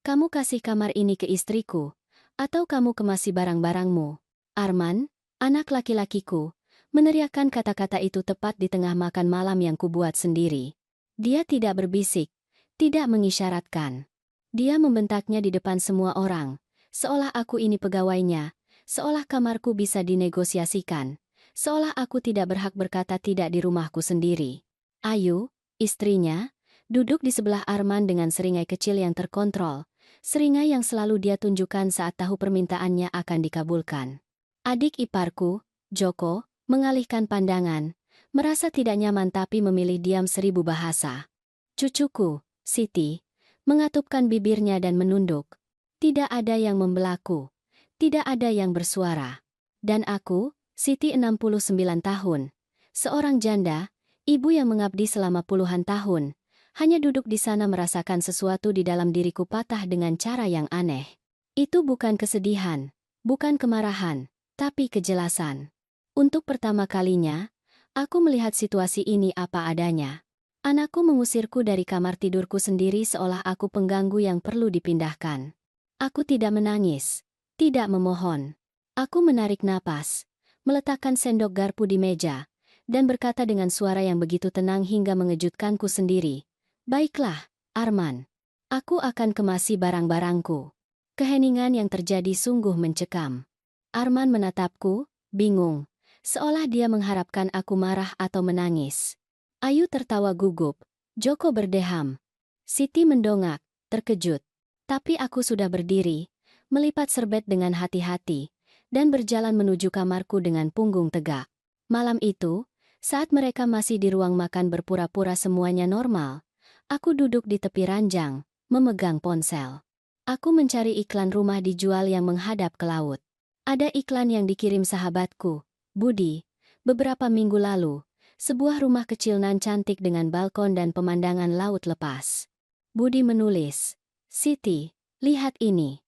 Kamu kasih kamar ini ke istriku, atau kamu kemasi barang-barangmu. Arman, anak laki-lakiku, meneriakkan kata-kata itu tepat di tengah makan malam yang kubuat sendiri. Dia tidak berbisik, tidak mengisyaratkan. Dia membentaknya di depan semua orang, seolah aku ini pegawainya, seolah kamarku bisa dinegosiasikan, seolah aku tidak berhak berkata tidak di rumahku sendiri. Ayu, istrinya, duduk di sebelah Arman dengan seringai kecil yang terkontrol, seringai yang selalu dia tunjukkan saat tahu permintaannya akan dikabulkan. Adik iparku, Joko, mengalihkan pandangan, merasa tidak nyaman tapi memilih diam 1000 bahasa. Cucuku, Siti, mengatupkan bibirnya dan menunduk. Tidak ada yang membelaku, tidak ada yang bersuara. Dan aku, Siti 69 tahun, seorang janda, ibu yang mengabdi selama puluhan tahun, hanya duduk di sana merasakan sesuatu di dalam diriku patah dengan cara yang aneh. Itu bukan kesedihan, bukan kemarahan, tapi kejelasan. Untuk pertama kalinya, aku melihat situasi ini apa adanya. Anakku mengusirku dari kamar tidurku sendiri seolah aku pengganggu yang perlu dipindahkan. Aku tidak menangis, tidak memohon. Aku menarik napas, meletakkan sendok garpu di meja, dan berkata dengan suara yang begitu tenang hingga mengejutkanku sendiri. Baiklah, Arman. Aku akan kemasi barang-barangku. Keheningan yang terjadi sungguh mencekam. Arman menatapku, bingung, seolah dia mengharapkan aku marah atau menangis. Ayu tertawa gugup, Joko berdeham. Siti mendongak, terkejut. Tapi aku sudah berdiri, melipat serbet dengan hati-hati, dan berjalan menuju kamarku dengan punggung tegak. Malam itu, saat mereka masih di ruang makan berpura-pura semuanya normal, aku duduk di tepi ranjang, memegang ponsel. Aku mencari iklan rumah dijual yang menghadap ke laut. Ada iklan yang dikirim sahabatku, Budi, beberapa minggu lalu, sebuah rumah kecil nan cantik dengan balkon dan pemandangan laut lepas. Budi menulis, Siti, lihat ini.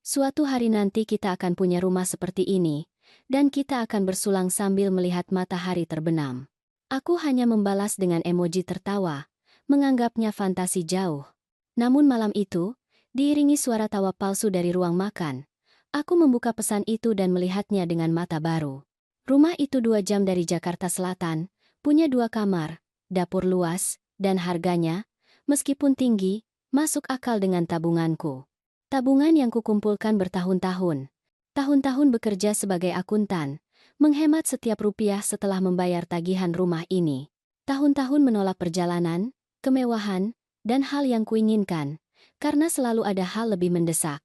Suatu hari nanti kita akan punya rumah seperti ini, dan kita akan bersulang sambil melihat matahari terbenam. Aku hanya membalas dengan emoji tertawa, menganggapnya fantasi jauh. Namun malam itu, diiringi suara tawa palsu dari ruang makan, aku membuka pesan itu dan melihatnya dengan mata baru. Rumah itu 2 jam dari Jakarta Selatan, punya 2 kamar, dapur luas, dan harganya, meskipun tinggi, masuk akal dengan tabunganku. Tabungan yang kukumpulkan bertahun-tahun. Tahun-tahun bekerja sebagai akuntan, menghemat setiap rupiah setelah membayar tagihan rumah ini. Tahun-tahun menolak perjalanan, kemewahan, dan hal yang kuinginkan, karena selalu ada hal lebih mendesak.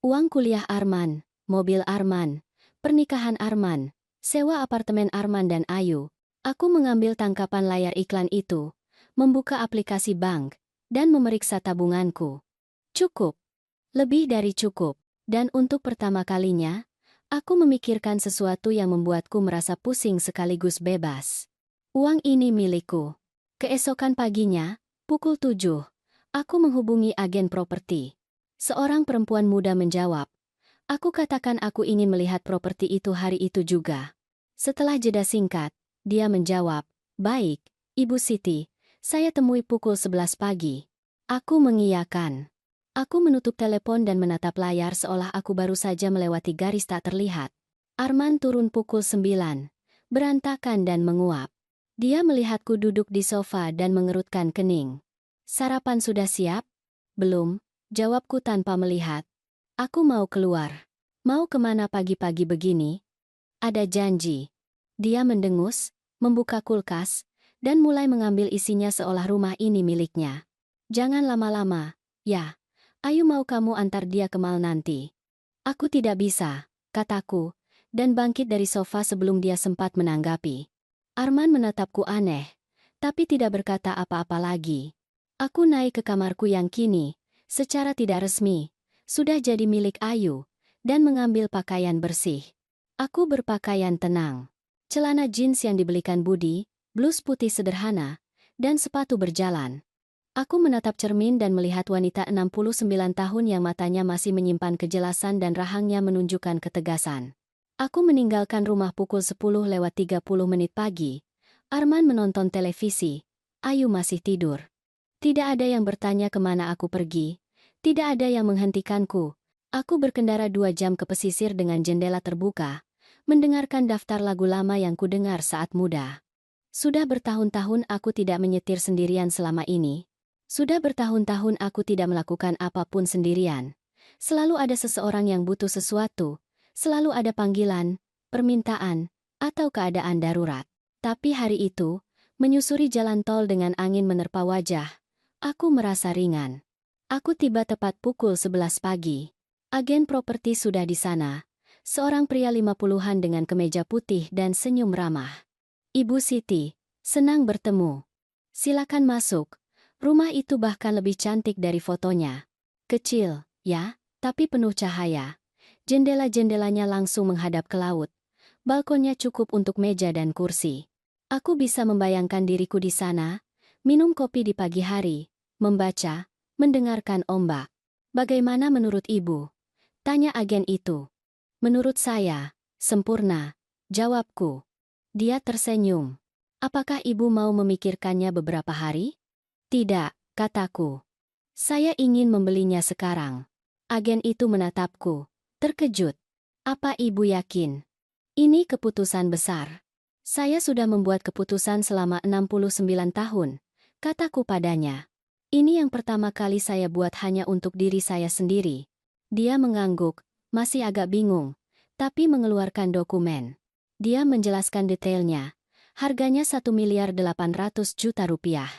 Uang kuliah Arman, mobil Arman, pernikahan Arman, sewa apartemen Arman dan Ayu. Aku mengambil tangkapan layar iklan itu, membuka aplikasi bank, dan memeriksa tabunganku. Cukup. Lebih dari cukup. Dan untuk pertama kalinya, aku memikirkan sesuatu yang membuatku merasa pusing sekaligus bebas. Uang ini milikku. Keesokan paginya, pukul 7, aku menghubungi agen properti. Seorang perempuan muda menjawab. Aku katakan aku ingin melihat properti itu hari itu juga. Setelah jeda singkat, dia menjawab, baik, Ibu Siti, saya temui pukul 11 pagi. Aku mengiyakan. Aku menutup telepon dan menatap layar seolah aku baru saja melewati garis tak terlihat. Arman turun pukul 9, berantakan dan menguap. Dia melihatku duduk di sofa dan mengerutkan kening. Sarapan sudah siap? Belum, jawabku tanpa melihat. Aku mau keluar. Mau kemana pagi-pagi begini? Ada janji. Dia mendengus, membuka kulkas, dan mulai mengambil isinya seolah rumah ini miliknya. Jangan lama-lama, ya. Ayu mau kamu antar dia ke mall nanti. Aku tidak bisa, kataku, dan bangkit dari sofa sebelum dia sempat menanggapi. Arman menatapku aneh, tapi tidak berkata apa-apa lagi. Aku naik ke kamarku yang kini, secara tidak resmi, sudah jadi milik Ayu, dan mengambil pakaian bersih. Aku berpakaian tenang. Celana jeans yang dibelikan Budi, blus putih sederhana, dan sepatu berjalan. Aku menatap cermin dan melihat wanita 69 tahun yang matanya masih menyimpan kejelasan dan rahangnya menunjukkan ketegasan. Aku meninggalkan rumah pukul 10:30 pagi. Arman menonton televisi. Ayu masih tidur. Tidak ada yang bertanya kemana aku pergi. Tidak ada yang menghentikanku. Aku berkendara 2 jam ke pesisir dengan jendela terbuka, mendengarkan daftar lagu lama yang kudengar saat muda. Sudah bertahun-tahun aku tidak menyetir sendirian selama ini. Sudah bertahun-tahun aku tidak melakukan apapun sendirian. Selalu ada seseorang yang butuh sesuatu, selalu ada panggilan, permintaan, atau keadaan darurat. Tapi hari itu, menyusuri jalan tol dengan angin menerpa wajah, aku merasa ringan. Aku tiba tepat pukul 11 pagi. Agen properti sudah di sana. Seorang pria 50-an dengan kemeja putih dan senyum ramah. Ibu Siti, senang bertemu. Silakan masuk. Rumah itu bahkan lebih cantik dari fotonya. Kecil, ya, tapi penuh cahaya. Jendela-jendelanya langsung menghadap ke laut. Balkonnya cukup untuk meja dan kursi. Aku bisa membayangkan diriku di sana, minum kopi di pagi hari, membaca, mendengarkan ombak. Bagaimana menurut ibu? Tanya agen itu. Menurut saya, sempurna, jawabku. Dia tersenyum. Apakah ibu mau memikirkannya beberapa hari? Tidak, kataku. Saya ingin membelinya sekarang. Agen itu menatapku, terkejut. Apa ibu yakin? Ini keputusan besar. Saya sudah membuat keputusan selama 69 tahun, kataku padanya. Ini yang pertama kali saya buat hanya untuk diri saya sendiri. Dia mengangguk, masih agak bingung, tapi mengeluarkan dokumen. Dia menjelaskan detailnya. Harganya 1.800.000.000 rupiah.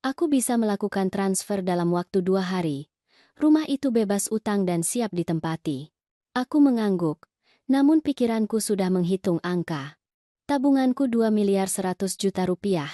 Aku bisa melakukan transfer dalam waktu 2 hari. Rumah itu bebas utang dan siap ditempati. Aku mengangguk, namun pikiranku sudah menghitung angka. Tabunganku 2.100.000.000 rupiah.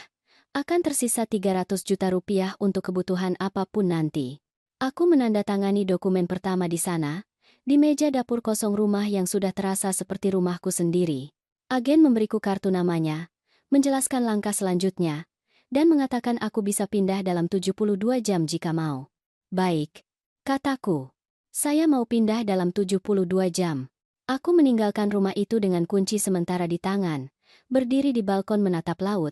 Akan tersisa 300 juta rupiah untuk kebutuhan apapun nanti. Aku menandatangani dokumen pertama di sana, di meja dapur kosong rumah yang sudah terasa seperti rumahku sendiri. Agen memberiku kartu namanya, menjelaskan langkah selanjutnya, dan mengatakan aku bisa pindah dalam 72 jam jika mau. Baik, kataku. Saya mau pindah dalam 72 jam. Aku meninggalkan rumah itu dengan kunci sementara di tangan, berdiri di balkon menatap laut.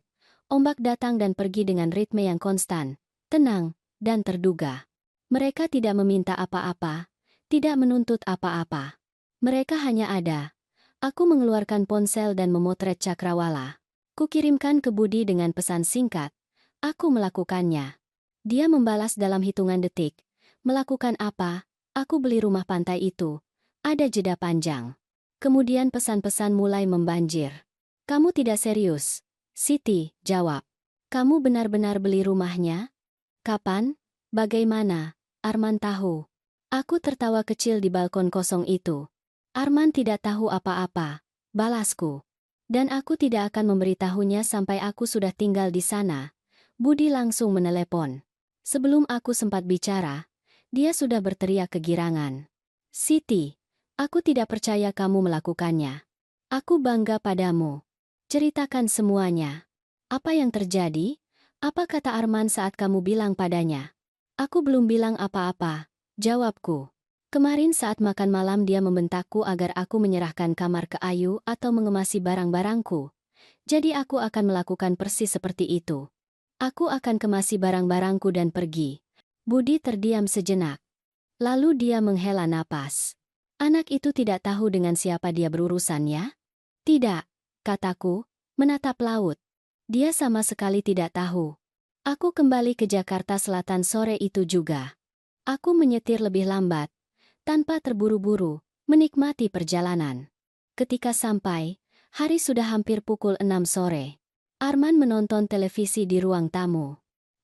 Ombak datang dan pergi dengan ritme yang konstan, tenang, dan terduga. Mereka tidak meminta apa-apa, tidak menuntut apa-apa. Mereka hanya ada. Aku mengeluarkan ponsel dan memotret cakrawala. Kukirimkan ke Budi dengan pesan singkat. Aku melakukannya. Dia membalas dalam hitungan detik. Melakukan apa? Aku beli rumah pantai itu. Ada jeda panjang. Kemudian pesan-pesan mulai membanjir. Kamu tidak serius? Siti, jawab. Kamu benar-benar beli rumahnya? Kapan? Bagaimana? Arman tahu. Aku tertawa kecil di balkon kosong itu. Arman tidak tahu apa-apa, balasku. Dan aku tidak akan memberitahunya sampai aku sudah tinggal di sana. Budi langsung menelepon. Sebelum aku sempat bicara, dia sudah berteriak kegirangan. Siti, aku tidak percaya kamu melakukannya. Aku bangga padamu. Ceritakan semuanya. Apa yang terjadi? Apa kata Arman saat kamu bilang padanya? Aku belum bilang apa-apa, jawabku. Kemarin saat makan malam dia membentakku agar aku menyerahkan kamar ke Ayu atau mengemasi barang-barangku. Jadi aku akan melakukan persis seperti itu. Aku akan kemasi barang-barangku dan pergi. Budi terdiam sejenak. Lalu dia menghela napas. Anak itu tidak tahu dengan siapa dia berurusan ya? Tidak, kataku, menatap laut. Dia sama sekali tidak tahu. Aku kembali ke Jakarta Selatan sore itu juga. Aku menyetir lebih lambat, tanpa terburu-buru, menikmati perjalanan. Ketika sampai, hari sudah hampir pukul 6 sore. Arman menonton televisi di ruang tamu.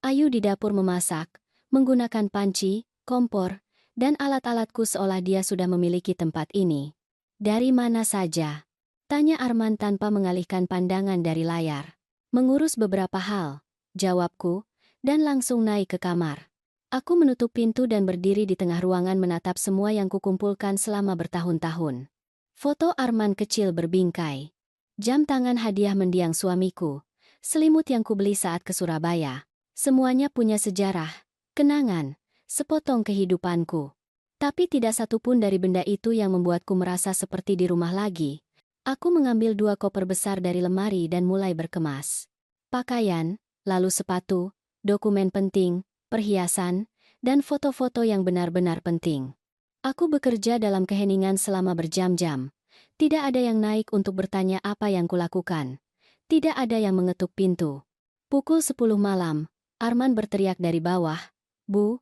Ayu di dapur memasak, menggunakan panci, kompor, dan alat-alatku seolah dia sudah memiliki tempat ini. Dari mana saja? Tanya Arman tanpa mengalihkan pandangan dari layar. Mengurus beberapa hal, jawabku, dan langsung naik ke kamar. Aku menutup pintu dan berdiri di tengah ruangan menatap semua yang kukumpulkan selama bertahun-tahun. Foto Arman kecil berbingkai. Jam tangan hadiah mendiang suamiku. Selimut yang kubeli saat ke Surabaya. Semuanya punya sejarah, kenangan, sepotong kehidupanku. Tapi tidak satupun dari benda itu yang membuatku merasa seperti di rumah lagi. Aku mengambil 2 koper besar dari lemari dan mulai berkemas. Pakaian, lalu sepatu, dokumen penting, perhiasan, dan foto-foto yang benar-benar penting. Aku bekerja dalam keheningan selama berjam-jam. Tidak ada yang naik untuk bertanya apa yang kulakukan. Tidak ada yang mengetuk pintu. Pukul 10 malam, Arman berteriak dari bawah, "Bu,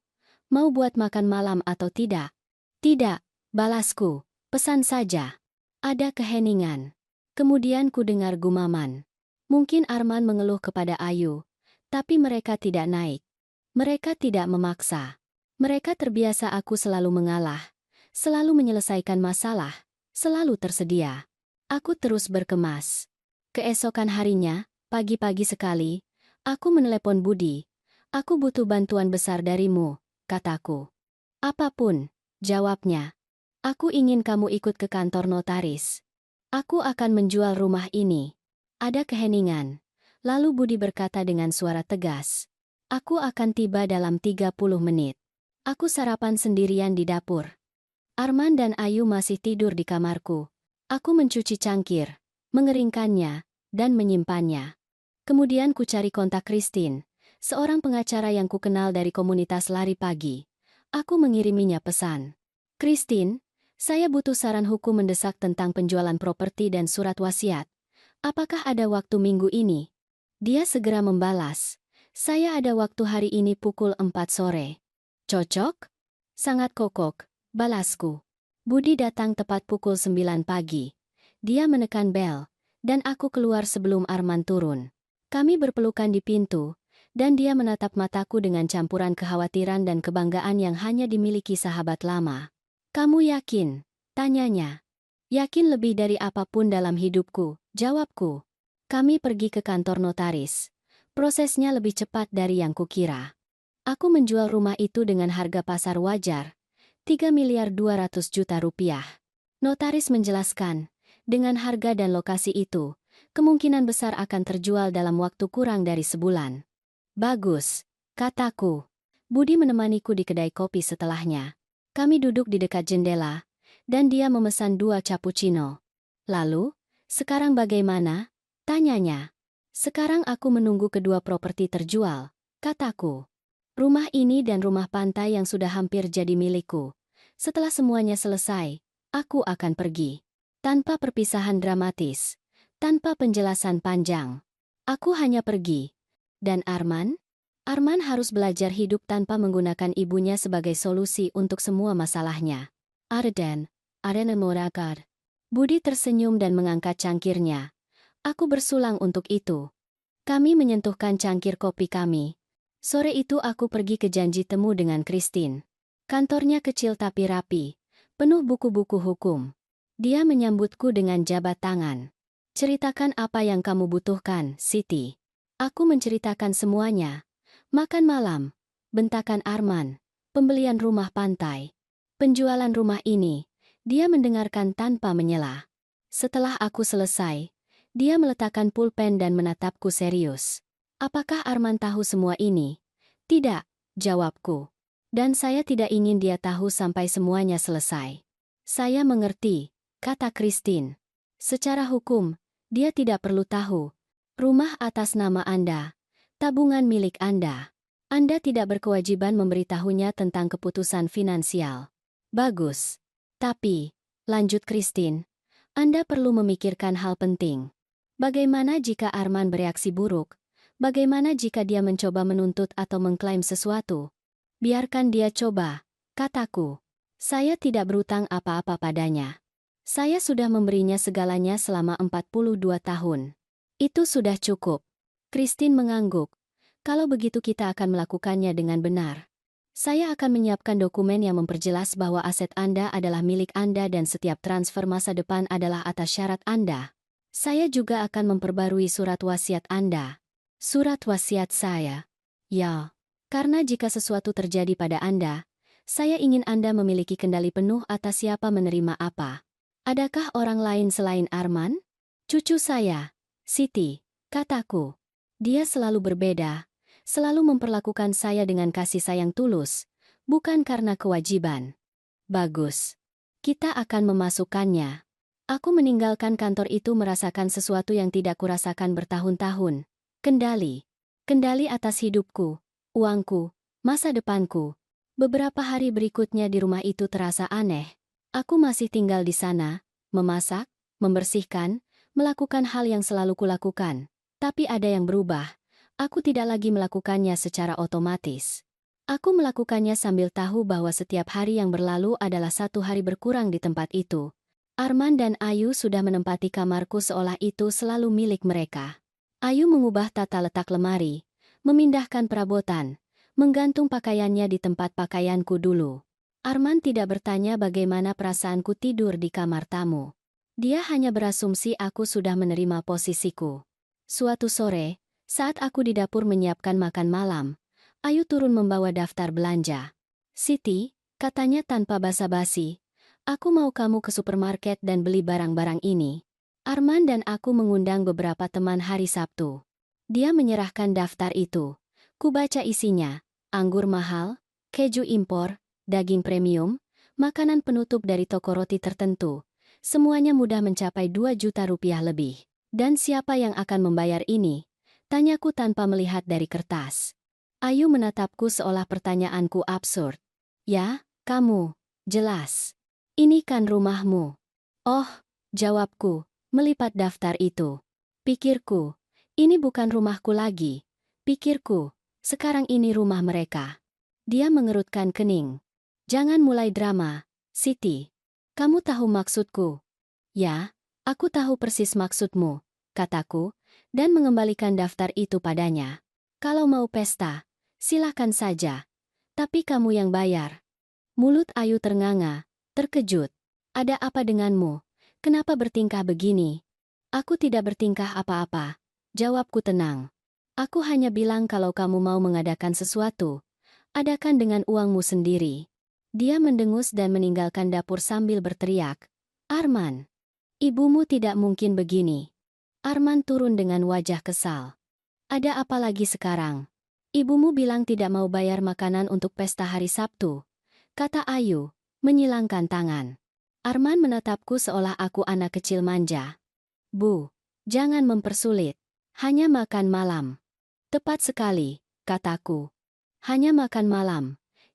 mau buat makan malam atau tidak?" "Tidak," balasku, "pesan saja." Ada keheningan. Kemudian ku dengar gumaman. Mungkin Arman mengeluh kepada Ayu, tapi mereka tidak naik. Mereka tidak memaksa. Mereka terbiasa aku selalu mengalah, selalu menyelesaikan masalah, selalu tersedia. Aku terus berkemas. Keesokan harinya, pagi-pagi sekali, aku menelepon Budi. "Aku butuh bantuan besar darimu," kataku. "Apapun," jawabnya. "Aku ingin kamu ikut ke kantor notaris. Aku akan menjual rumah ini." Ada keheningan. Lalu Budi berkata dengan suara tegas, "Aku akan tiba dalam 30 menit." Aku sarapan sendirian di dapur. Arman dan Ayu masih tidur di kamarku. Aku mencuci cangkir, mengeringkannya, dan menyimpannya. Kemudian ku cari kontak Christine, seorang pengacara yang ku kenal dari komunitas lari pagi. Aku mengiriminya pesan. "Christine, saya butuh saran hukum mendesak tentang penjualan properti dan surat wasiat. Apakah ada waktu minggu ini?" Dia segera membalas, "Saya ada waktu hari ini pukul 4 sore. Cocok?" "Sangat kokok," balasku. Budi datang tepat pukul 9 pagi. Dia menekan bel, dan aku keluar sebelum Arman turun. Kami berpelukan di pintu, dan dia menatap mataku dengan campuran kekhawatiran dan kebanggaan yang hanya dimiliki sahabat lama. "Kamu yakin?" tanyanya. "Yakin lebih dari apapun dalam hidupku," jawabku. Kami pergi ke kantor notaris. Prosesnya lebih cepat dari yang kukira. Aku menjual rumah itu dengan harga pasar wajar, 3.200.000.000 rupiah. Notaris menjelaskan, dengan harga dan lokasi itu, kemungkinan besar akan terjual dalam waktu kurang dari sebulan. "Bagus," kataku. Budi menemaniku di kedai kopi setelahnya. Kami duduk di dekat jendela, dan dia memesan 2 cappuccino. "Lalu, sekarang bagaimana?" tanyanya. "Sekarang aku menunggu kedua properti terjual," kataku. "Rumah ini dan rumah pantai yang sudah hampir jadi milikku. Setelah semuanya selesai, aku akan pergi. Tanpa perpisahan dramatis, tanpa penjelasan panjang. Aku hanya pergi. Dan Arman? Arman harus belajar hidup tanpa menggunakan ibunya sebagai solusi untuk semua masalahnya." "Arden, Arden Morakar." Budi tersenyum dan mengangkat cangkirnya. Aku bersulang untuk itu. Kami menyentuhkan cangkir kopi kami. Sore itu aku pergi ke janji temu dengan Christine. Kantornya kecil tapi rapi, penuh buku-buku hukum. Dia menyambutku dengan jabat tangan. "Ceritakan apa yang kamu butuhkan, Siti." Aku menceritakan semuanya. Makan malam, bentakan Arman, pembelian rumah pantai, penjualan rumah ini. Dia mendengarkan tanpa menyela. Setelah aku selesai, dia meletakkan pulpen dan menatapku serius. "Apakah Arman tahu semua ini?" "Tidak," jawabku. "Dan saya tidak ingin dia tahu sampai semuanya selesai." "Saya mengerti," kata Christine. "Secara hukum, dia tidak perlu tahu. Rumah atas nama Anda, tabungan milik Anda. Anda tidak berkewajiban memberitahunya tentang keputusan finansial." "Bagus. Tapi," lanjut Christine, "Anda perlu memikirkan hal penting. Bagaimana jika Arman bereaksi buruk? Bagaimana jika dia mencoba menuntut atau mengklaim sesuatu?" "Biarkan dia coba," kataku. "Saya tidak berutang apa-apa padanya. Saya sudah memberinya segalanya selama 42 tahun. Itu sudah cukup." Christine mengangguk. "Kalau begitu kita akan melakukannya dengan benar. Saya akan menyiapkan dokumen yang memperjelas bahwa aset Anda adalah milik Anda dan setiap transfer masa depan adalah atas syarat Anda. Saya juga akan memperbarui surat wasiat Anda." "Surat wasiat saya?" "Ya. Karena jika sesuatu terjadi pada Anda, saya ingin Anda memiliki kendali penuh atas siapa menerima apa. Adakah orang lain selain Arman?" "Cucu saya, Siti," kataku. "Dia selalu berbeda, selalu memperlakukan saya dengan kasih sayang tulus, bukan karena kewajiban." "Bagus. Kita akan memasukkannya." Aku meninggalkan kantor itu merasakan sesuatu yang tidak kurasakan bertahun-tahun. Kendali. Kendali atas hidupku, uangku, masa depanku. Beberapa hari berikutnya di rumah itu terasa aneh. Aku masih tinggal di sana, memasak, membersihkan, melakukan hal yang selalu kulakukan. Tapi ada yang berubah. Aku tidak lagi melakukannya secara otomatis. Aku melakukannya sambil tahu bahwa setiap hari yang berlalu adalah satu hari berkurang di tempat itu. Arman dan Ayu sudah menempati kamarku seolah itu selalu milik mereka. Ayu mengubah tata letak lemari, memindahkan perabotan, menggantung pakaiannya di tempat pakaianku dulu. Arman tidak bertanya bagaimana perasaanku tidur di kamar tamu. Dia hanya berasumsi aku sudah menerima posisiku. Suatu sore, saat aku di dapur menyiapkan makan malam, Ayu turun membawa daftar belanja. "Siti," katanya tanpa basa-basi, "aku mau kamu ke supermarket dan beli barang-barang ini." Arman dan aku mengundang beberapa teman hari Sabtu. Dia menyerahkan daftar itu. Kubaca isinya, anggur mahal, keju impor, daging premium, makanan penutup dari toko roti tertentu. Semuanya mudah mencapai 2 juta rupiah lebih. Dan siapa yang akan membayar ini? Tanyaku tanpa melihat dari kertas. Ayu menatapku seolah pertanyaanku absurd. "Ya, kamu. Jelas. Ini kan rumahmu." "Oh," jawabku, melipat daftar itu. Pikirku, ini bukan rumahku lagi. Pikirku, sekarang ini rumah mereka. Dia mengerutkan kening. "Jangan mulai drama, Siti. Kamu tahu maksudku." "Ya, aku tahu persis maksudmu," kataku, dan mengembalikan daftar itu padanya. "Kalau mau pesta, silakan saja. Tapi kamu yang bayar." Mulut Ayu ternganga, terkejut. "Ada apa denganmu? Kenapa bertingkah begini?" "Aku tidak bertingkah apa-apa," jawabku tenang. "Aku hanya bilang kalau kamu mau mengadakan sesuatu, adakan dengan uangmu sendiri." Dia mendengus dan meninggalkan dapur sambil berteriak, "Arman, ibumu tidak mungkin begini." Arman turun dengan wajah kesal. "Ada apa lagi sekarang? Ibumu bilang tidak mau bayar makanan untuk pesta hari Sabtu," kata Ayu, menyilangkan tangan. Arman menatapku seolah aku anak kecil manja. "Bu, jangan mempersulit. Hanya makan malam." "Tepat sekali," kataku. "Hanya makan malam,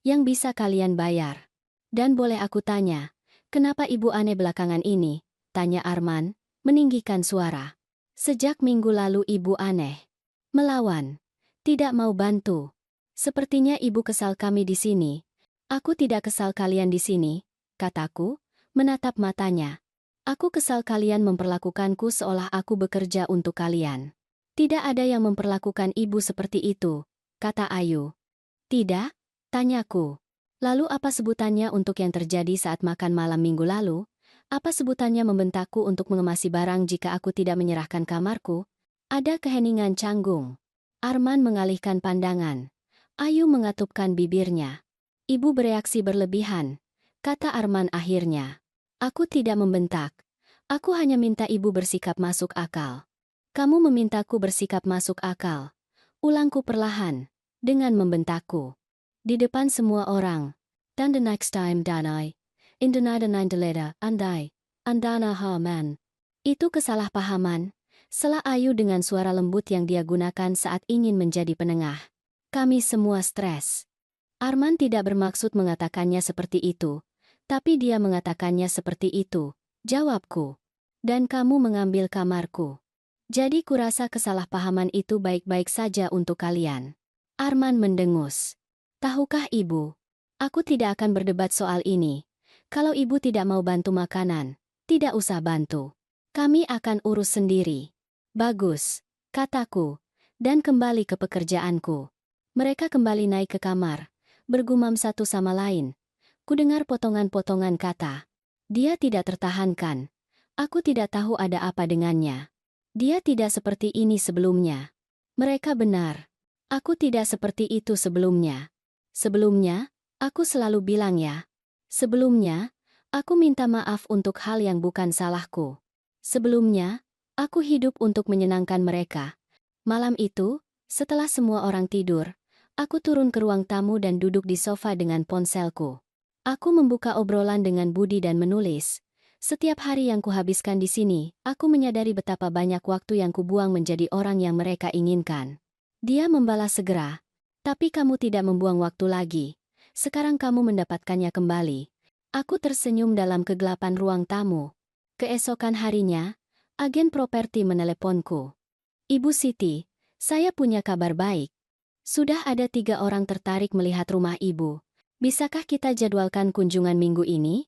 yang bisa kalian bayar." "Dan boleh aku tanya, kenapa ibu aneh belakangan ini?" tanya Arman, meninggikan suara. "Sejak minggu lalu ibu aneh. Melawan. Tidak mau bantu. Sepertinya ibu kesal kami di sini." "Aku tidak kesal kalian di sini," kataku, menatap matanya. "Aku kesal kalian memperlakukanku seolah aku bekerja untuk kalian." "Tidak ada yang memperlakukan ibu seperti itu," kata Ayu. "Tidak?" tanyaku. "Lalu apa sebutannya untuk yang terjadi saat makan malam minggu lalu? Apa sebutannya membentakku untuk mengemasi barang jika aku tidak menyerahkan kamarku?" Ada keheningan canggung. Arman mengalihkan pandangan. Ayu mengatupkan bibirnya. "Ibu bereaksi berlebihan," kata Arman akhirnya. "Aku tidak membentak. Aku hanya minta ibu bersikap masuk akal." "Kamu memintaku bersikap masuk akal," ulangku perlahan, dengan membentakku. "Di depan semua orang. Dan the next time Danai. Indana dan Deleda, andai. Andana man." "Itu kesalahpahaman," sela Ayu dengan suara lembut yang dia gunakan saat ingin menjadi penengah. "Kami semua stres." Arman tidak bermaksud mengatakannya seperti itu, tapi dia mengatakannya seperti itu, jawabku. "Dan kamu mengambil kamarku. Jadi kurasa kesalahpahaman itu baik-baik saja untuk kalian." Arman mendengus. "Tahukah ibu, aku tidak akan berdebat soal ini. Kalau ibu tidak mau bantu makanan, tidak usah bantu. Kami akan urus sendiri." "Bagus," kataku, dan kembali ke pekerjaanku. Mereka kembali naik ke kamar, bergumam satu sama lain. Kudengar potongan-potongan kata. "Dia tidak tertahankan. Aku tidak tahu ada apa dengannya. Dia tidak seperti ini sebelumnya." Mereka benar. Aku tidak seperti itu sebelumnya. Sebelumnya, aku selalu bilang ya. Sebelumnya, aku minta maaf untuk hal yang bukan salahku. Sebelumnya, aku hidup untuk menyenangkan mereka. Malam itu, setelah semua orang tidur, aku turun ke ruang tamu dan duduk di sofa dengan ponselku. Aku membuka obrolan dengan Budi dan menulis. Setiap hari yang kuhabiskan di sini, aku menyadari betapa banyak waktu yang kubuang menjadi orang yang mereka inginkan. Dia membalas segera. "Tapi kamu tidak membuang waktu lagi. Sekarang kamu mendapatkannya kembali. Aku tersenyum dalam kegelapan ruang tamu. Keesokan harinya, agen properti meneleponku. Ibu Siti, saya punya kabar baik. Sudah ada 3 orang tertarik melihat rumah ibu. Bisakah kita jadwalkan kunjungan minggu ini?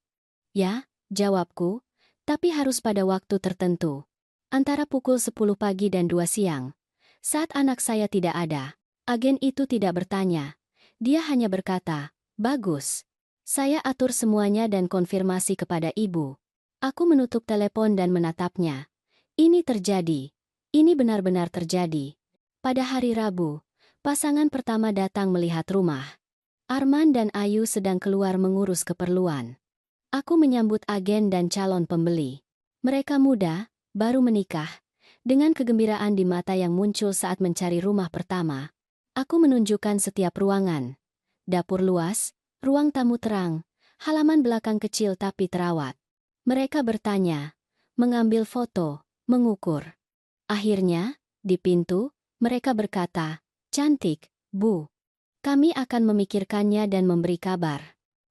Ya, jawabku, tapi harus pada waktu tertentu. Antara pukul 10 pagi dan 2 siang. Saat anak saya tidak ada, agen itu tidak bertanya. Dia hanya berkata, bagus. Saya atur semuanya dan konfirmasi kepada ibu. Aku menutup telepon dan menatapnya. Ini terjadi. Ini benar-benar terjadi. Pada hari Rabu, pasangan pertama datang melihat rumah. Arman dan Ayu sedang keluar mengurus keperluan. Aku menyambut agen dan calon pembeli. Mereka muda, baru menikah, dengan kegembiraan di mata yang muncul saat mencari rumah pertama. Aku menunjukkan setiap ruangan. Dapur luas, ruang tamu terang, halaman belakang kecil tapi terawat. Mereka bertanya, mengambil foto, mengukur. Akhirnya, di pintu, mereka berkata, cantik, Bu. Kami akan memikirkannya dan memberi kabar.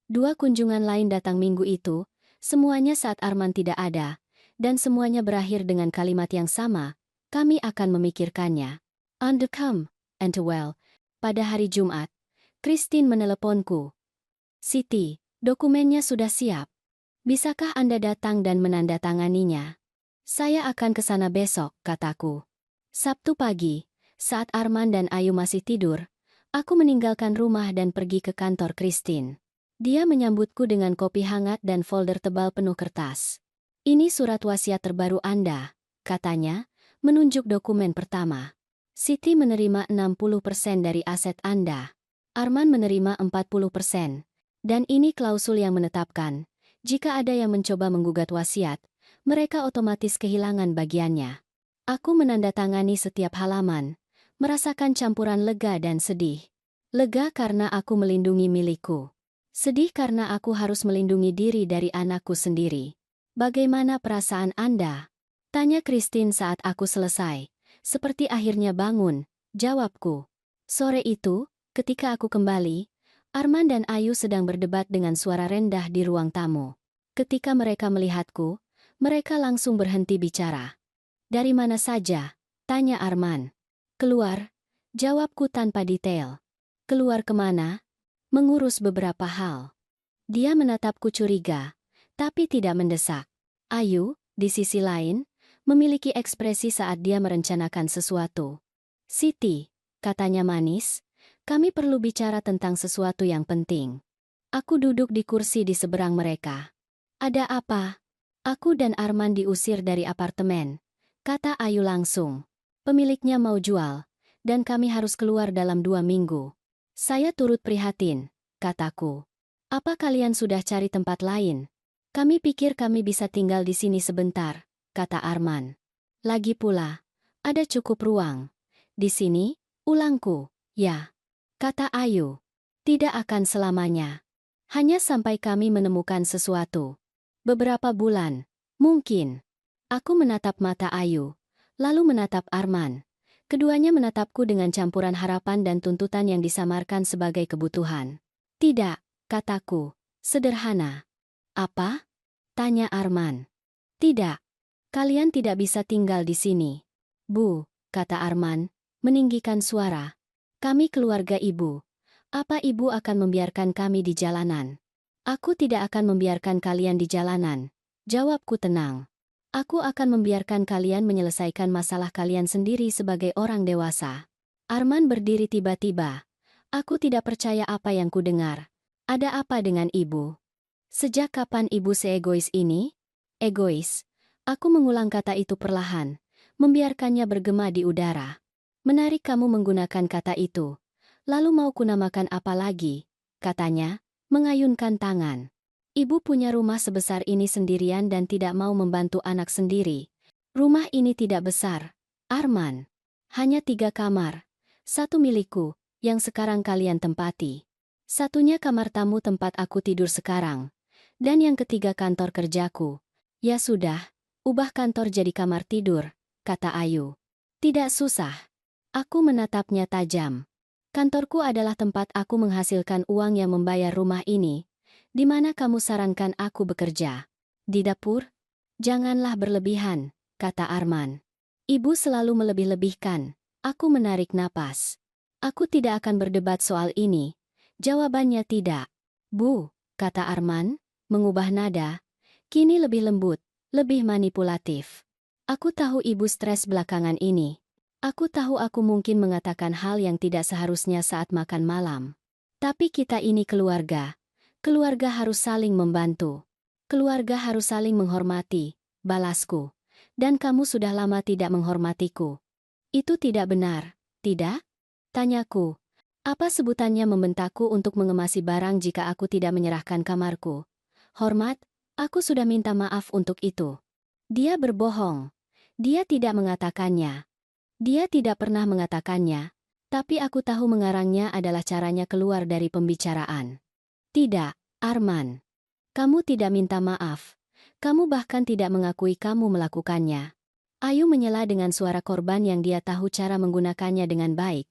2 kunjungan lain datang minggu itu, semuanya saat Arman tidak ada, dan semuanya berakhir dengan kalimat yang sama, kami akan memikirkannya. On the come, and well. Pada hari Jumat, Christine meneleponku. Siti, dokumennya sudah siap. Bisakah Anda datang dan menandatanganinya? Saya akan ke sana besok, kataku. Sabtu pagi, saat Arman dan Ayu masih tidur, aku meninggalkan rumah dan pergi ke kantor Christine. Dia menyambutku dengan kopi hangat dan folder tebal penuh kertas. Ini surat wasiat terbaru Anda, katanya, menunjuk dokumen pertama. Siti menerima 60% dari aset Anda. Arman menerima 40%. Dan ini klausul yang menetapkan, jika ada yang mencoba menggugat wasiat, mereka otomatis kehilangan bagiannya. Aku menandatangani setiap halaman, merasakan campuran lega dan sedih. Lega karena aku melindungi milikku. Sedih karena aku harus melindungi diri dari anakku sendiri. Bagaimana perasaan Anda? Tanya Christine saat aku selesai. Seperti akhirnya bangun, jawabku. Sore itu, ketika aku kembali, Arman dan Ayu sedang berdebat dengan suara rendah di ruang tamu. Ketika mereka melihatku, mereka langsung berhenti bicara. Dari mana saja? Tanya Arman. Keluar, jawabku tanpa detail. Keluar kemana? Mengurus beberapa hal. Dia menatapku curiga, tapi tidak mendesak. Ayu, di sisi lain, memiliki ekspresi saat dia merencanakan sesuatu. Siti, katanya manis, kami perlu bicara tentang sesuatu yang penting. Aku duduk di kursi di seberang mereka. Ada apa? Aku dan Arman diusir dari apartemen, kata Ayu langsung. Pemiliknya mau jual, dan kami harus keluar dalam 2 minggu. Saya turut prihatin, kataku. Apa kalian sudah cari tempat lain? Kami pikir kami bisa tinggal di sini sebentar, kata Arman. Lagi pula, ada cukup ruang. Di sini, ulangku, ya. Kata Ayu. Tidak akan selamanya. Hanya sampai kami menemukan sesuatu. Beberapa bulan, mungkin. Aku menatap mata Ayu, lalu menatap Arman. Keduanya menatapku dengan campuran harapan dan tuntutan yang disamarkan sebagai kebutuhan. Tidak, kataku. Sederhana. Apa? Tanya Arman. Tidak. Kalian tidak bisa tinggal di sini. Bu, kata Arman, meninggikan suara. Kami keluarga ibu. Apa ibu akan membiarkan kami di jalanan? Aku tidak akan membiarkan kalian di jalanan. Jawabku tenang. Aku akan membiarkan kalian menyelesaikan masalah kalian sendiri sebagai orang dewasa. Arman berdiri tiba-tiba. Aku tidak percaya apa yang kudengar. Ada apa dengan ibu? Sejak kapan ibu seegois ini? Egois. Aku mengulang kata itu perlahan, membiarkannya bergema di udara. Menarik kamu menggunakan kata itu. Lalu mau kunamakan apa lagi? Katanya, mengayunkan tangan. Ibu punya rumah sebesar ini sendirian dan tidak mau membantu anak sendiri. Rumah ini tidak besar, Arman. Hanya 3 kamar. 1 milikku, yang sekarang kalian tempati. Satunya kamar tamu tempat aku tidur sekarang. Dan yang ketiga kantor kerjaku. Ya sudah, ubah kantor jadi kamar tidur, kata Ayu. Tidak susah. Aku menatapnya tajam. Kantorku adalah tempat aku menghasilkan uang yang membayar rumah ini. Di mana kamu sarankan aku bekerja? Di dapur? Janganlah berlebihan, kata Arman. Ibu selalu melebih-lebihkan. Aku menarik napas. Aku tidak akan berdebat soal ini. Jawabannya tidak. Bu, kata Arman, mengubah nada. Kini lebih lembut, lebih manipulatif. Aku tahu ibu stres belakangan ini. Aku tahu aku mungkin mengatakan hal yang tidak seharusnya saat makan malam. Tapi kita ini keluarga. Keluarga harus saling membantu. Keluarga harus saling menghormati, balasku. Dan kamu sudah lama tidak menghormatiku. Itu tidak benar, tidak? Tanyaku. Apa sebutannya membentakku untuk mengemasi barang jika aku tidak menyerahkan kamarku? Hormat, aku sudah minta maaf untuk itu. Dia berbohong. Dia tidak mengatakannya. Dia tidak pernah mengatakannya, tapi aku tahu mengarangnya adalah caranya keluar dari pembicaraan. Tidak, Arman. Kamu tidak minta maaf. Kamu bahkan tidak mengakui kamu melakukannya. Ayu menyela dengan suara korban yang dia tahu cara menggunakannya dengan baik.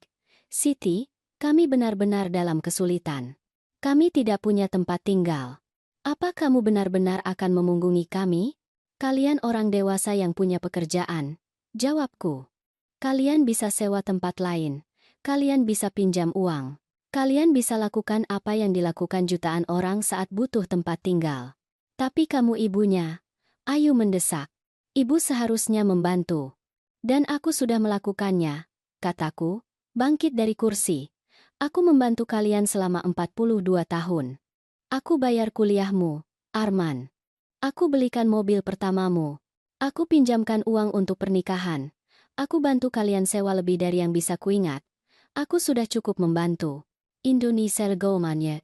Siti, kami benar-benar dalam kesulitan. Kami tidak punya tempat tinggal. Apa kamu benar-benar akan memunggungi kami? Kalian orang dewasa yang punya pekerjaan. Jawabku. Kalian bisa sewa tempat lain. Kalian bisa pinjam uang. Kalian bisa lakukan apa yang dilakukan jutaan orang saat butuh tempat tinggal. Tapi kamu ibunya. Ayu mendesak. Ibu seharusnya membantu. Dan aku sudah melakukannya, kataku, bangkit dari kursi. Aku membantu kalian selama 42 tahun. Aku bayar kuliahmu, Arman. Aku belikan mobil pertamamu. Aku pinjamkan uang untuk pernikahan. Aku bantu kalian sewa lebih dari yang bisa kuingat. Aku sudah cukup membantu. Indonesia Gomanya,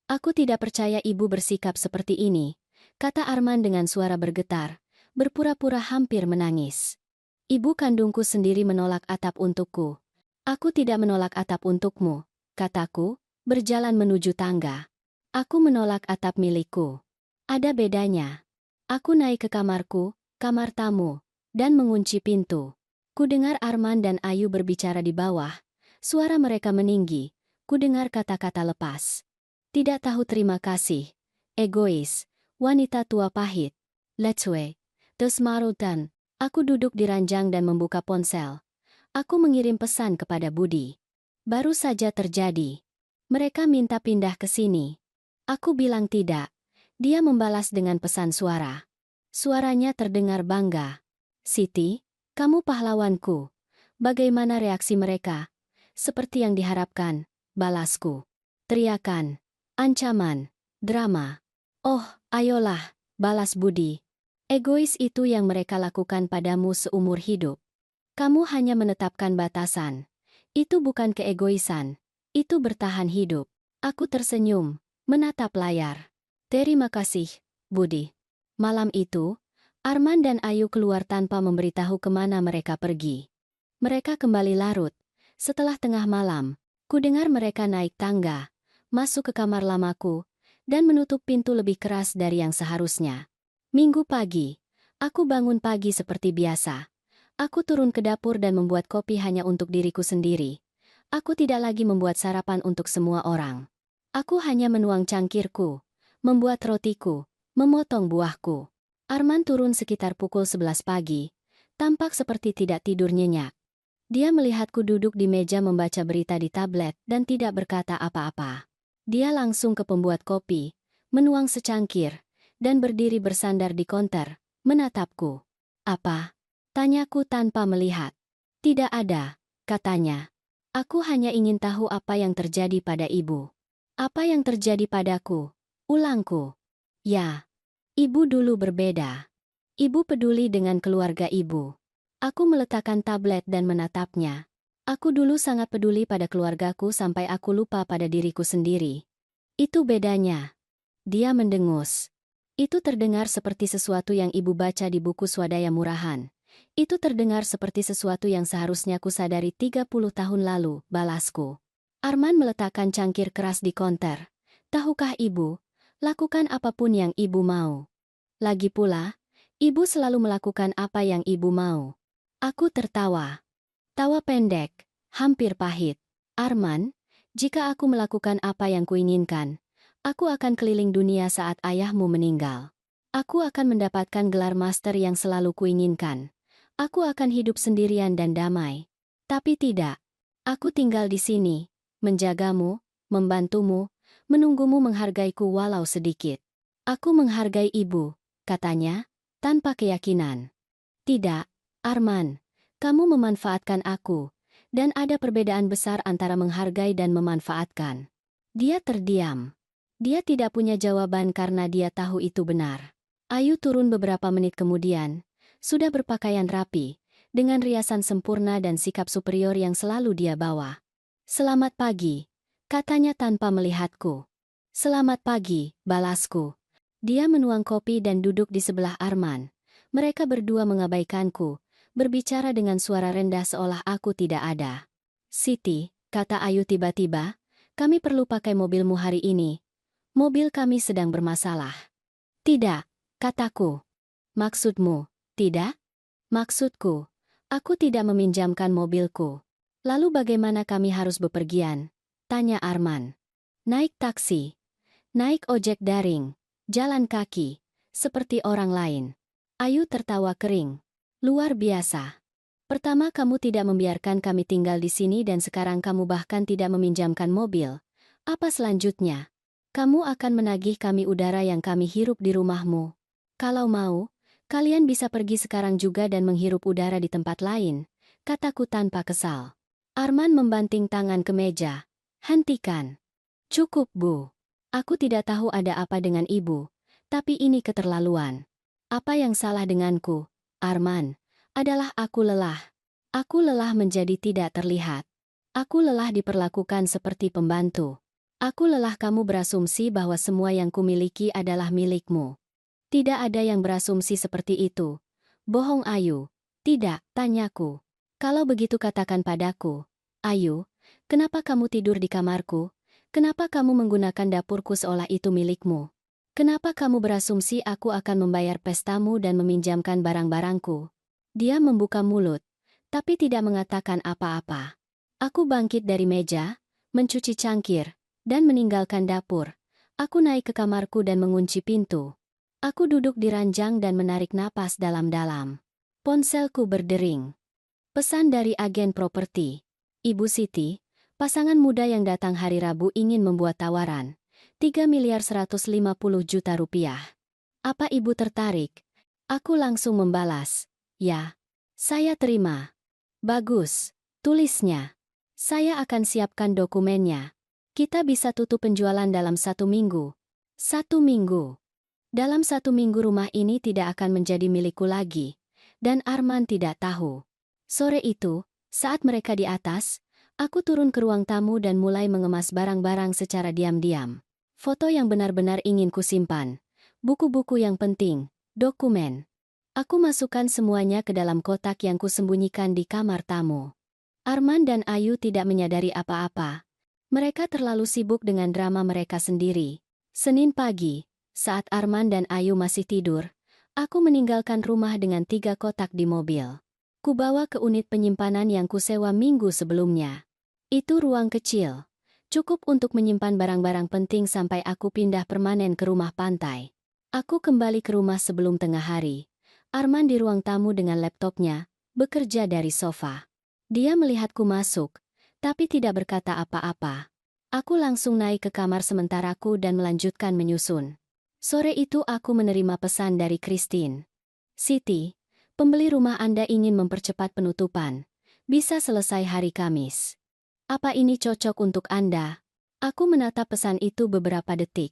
aku tidak percaya ibu bersikap seperti ini, kata Arman dengan suara bergetar, berpura-pura hampir menangis. Ibu kandungku sendiri menolak atap untukku. Aku tidak menolak atap untukmu, kataku, berjalan menuju tangga. Aku menolak atap milikku. Ada bedanya. Aku naik ke kamarku, kamar tamu, dan mengunci pintu. Kudengar Arman dan Ayu berbicara di bawah. Suara mereka meninggi. Kudengar kata-kata lepas. Tidak tahu terima kasih. Egois. Wanita tua pahit. Letswe. Tesmarutan. Aku duduk di ranjang dan membuka ponsel. Aku mengirim pesan kepada Budi. Baru saja terjadi. Mereka minta pindah ke sini. Aku bilang tidak. Dia membalas dengan pesan suara. Suaranya terdengar bangga. Siti, kamu pahlawanku. Bagaimana reaksi mereka? Seperti yang diharapkan, balasku. Teriakan, ancaman, drama. Oh, ayolah, balas Budi. Egois itu yang mereka lakukan padamu seumur hidup. Kamu hanya menetapkan batasan. Itu bukan keegoisan. Itu bertahan hidup. Aku tersenyum, menatap layar. Terima kasih, Budi. Malam itu, Arman dan Ayu keluar tanpa memberitahu kemana mereka pergi. Mereka kembali larut. Setelah tengah malam, kudengar mereka naik tangga, masuk ke kamar lamaku, dan menutup pintu lebih keras dari yang seharusnya. Minggu pagi, aku bangun pagi seperti biasa. Aku turun ke dapur dan membuat kopi hanya untuk diriku sendiri. Aku tidak lagi membuat sarapan untuk semua orang. Aku hanya menuang cangkirku, membuat rotiku, memotong buahku. Arman turun sekitar pukul 11 pagi, tampak seperti tidak tidur nyenyak. Dia melihatku duduk di meja membaca berita di tablet dan tidak berkata apa-apa. Dia langsung ke pembuat kopi, menuang secangkir, dan berdiri bersandar di konter, menatapku. Apa? Tanyaku tanpa melihat. Tidak ada, katanya. Aku hanya ingin tahu apa yang terjadi pada ibu. Apa yang terjadi padaku? Ulangku. Ya. Ibu dulu berbeda. Ibu peduli dengan keluarga ibu. Aku meletakkan tablet dan menatapnya. Aku dulu sangat peduli pada keluargaku sampai aku lupa pada diriku sendiri. Itu bedanya. Dia mendengus. Itu terdengar seperti sesuatu yang ibu baca di buku swadaya murahan. Itu terdengar seperti sesuatu yang seharusnya ku sadari 30 tahun lalu, balasku. Arman meletakkan cangkir keras di konter. Tahukah ibu, lakukan apapun yang ibu mau. Lagi pula, ibu selalu melakukan apa yang ibu mau. Aku tertawa. Tawa pendek, hampir pahit. Arman, jika aku melakukan apa yang kuinginkan, aku akan keliling dunia saat ayahmu meninggal. Aku akan mendapatkan gelar master yang selalu kuinginkan. Aku akan hidup sendirian dan damai. Tapi tidak. Aku tinggal di sini, menjagamu, membantumu, menunggumu menghargaiku walau sedikit. Aku menghargai ibu, katanya, tanpa keyakinan. Tidak, Arman, kamu memanfaatkan aku, dan ada perbedaan besar antara menghargai dan memanfaatkan. Dia terdiam. Dia tidak punya jawaban karena dia tahu itu benar. Ayu turun beberapa menit kemudian, sudah berpakaian rapi, dengan riasan sempurna dan sikap superior yang selalu dia bawa. Selamat pagi, katanya tanpa melihatku. Selamat pagi, balasku. Dia menuang kopi dan duduk di sebelah Arman. Mereka berdua mengabaikanku, berbicara dengan suara rendah seolah aku tidak ada. Siti, kata Ayu tiba-tiba, kami perlu pakai mobilmu hari ini. Mobil kami sedang bermasalah. Tidak, kataku. Maksudmu, tidak? Maksudku, aku tidak meminjamkan mobilku. Lalu bagaimana kami harus bepergian? Tanya Arman. Naik taksi. Naik ojek daring. Jalan kaki. Seperti orang lain. Ayu tertawa kering. Luar biasa. Pertama kamu tidak membiarkan kami tinggal di sini dan sekarang kamu bahkan tidak meminjamkan mobil. Apa selanjutnya? Kamu akan menagih kami udara yang kami hirup di rumahmu. Kalau mau, kalian bisa pergi sekarang juga dan menghirup udara di tempat lain, kataku tanpa kesal. Arman membanting tangan ke meja. Hentikan. Cukup, Bu. Aku tidak tahu ada apa dengan ibu, tapi ini keterlaluan. Apa yang salah denganku, Arman, adalah aku lelah. Aku lelah menjadi tidak terlihat. Aku lelah diperlakukan seperti pembantu. Aku lelah kamu berasumsi bahwa semua yang kumiliki adalah milikmu. Tidak ada yang berasumsi seperti itu. Bohong Ayu. Tidak, tanyaku. Kalau begitu katakan padaku. Ayu, kenapa kamu tidur di kamarku? Kenapa kamu menggunakan dapurku seolah itu milikmu? Kenapa kamu berasumsi aku akan membayar pestamu dan meminjamkan barang-barangku? Dia membuka mulut, tapi tidak mengatakan apa-apa. Aku bangkit dari meja, mencuci cangkir, dan meninggalkan dapur. Aku naik ke kamarku dan mengunci pintu. Aku duduk di ranjang dan menarik napas dalam-dalam. Ponselku berdering. Pesan dari agen properti. Ibu Siti, pasangan muda yang datang hari Rabu ingin membuat tawaran. 3.150.000.000 rupiah. Apa ibu tertarik? Aku langsung membalas. Ya. Saya terima. Bagus. Tulisnya. Saya akan siapkan dokumennya. Kita bisa tutup penjualan dalam 1 minggu. 1 minggu. Dalam 1 minggu rumah ini tidak akan menjadi milikku lagi, dan Arman tidak tahu. Sore itu, saat mereka di atas, aku turun ke ruang tamu dan mulai mengemas barang-barang secara diam-diam. Foto yang benar-benar ingin kusimpan, buku-buku yang penting, dokumen. Aku masukkan semuanya ke dalam kotak yang kusembunyikan di kamar tamu. Arman dan Ayu tidak menyadari apa-apa. Mereka terlalu sibuk dengan drama mereka sendiri. Senin pagi, saat Arman dan Ayu masih tidur, aku meninggalkan rumah dengan 3 kotak di mobil. Kubawa ke unit penyimpanan yang kusewa minggu sebelumnya. Itu ruang kecil, cukup untuk menyimpan barang-barang penting sampai aku pindah permanen ke rumah pantai. Aku kembali ke rumah sebelum tengah hari. Arman di ruang tamu dengan laptopnya, bekerja dari sofa. Dia melihatku masuk, tapi tidak berkata apa-apa. Aku langsung naik ke kamar sementaraku dan melanjutkan menyusun. Sore itu aku menerima pesan dari Christine. Siti, pembeli rumah Anda ingin mempercepat penutupan. Bisa selesai hari Kamis. Apa ini cocok untuk Anda? Aku menatap pesan itu beberapa detik.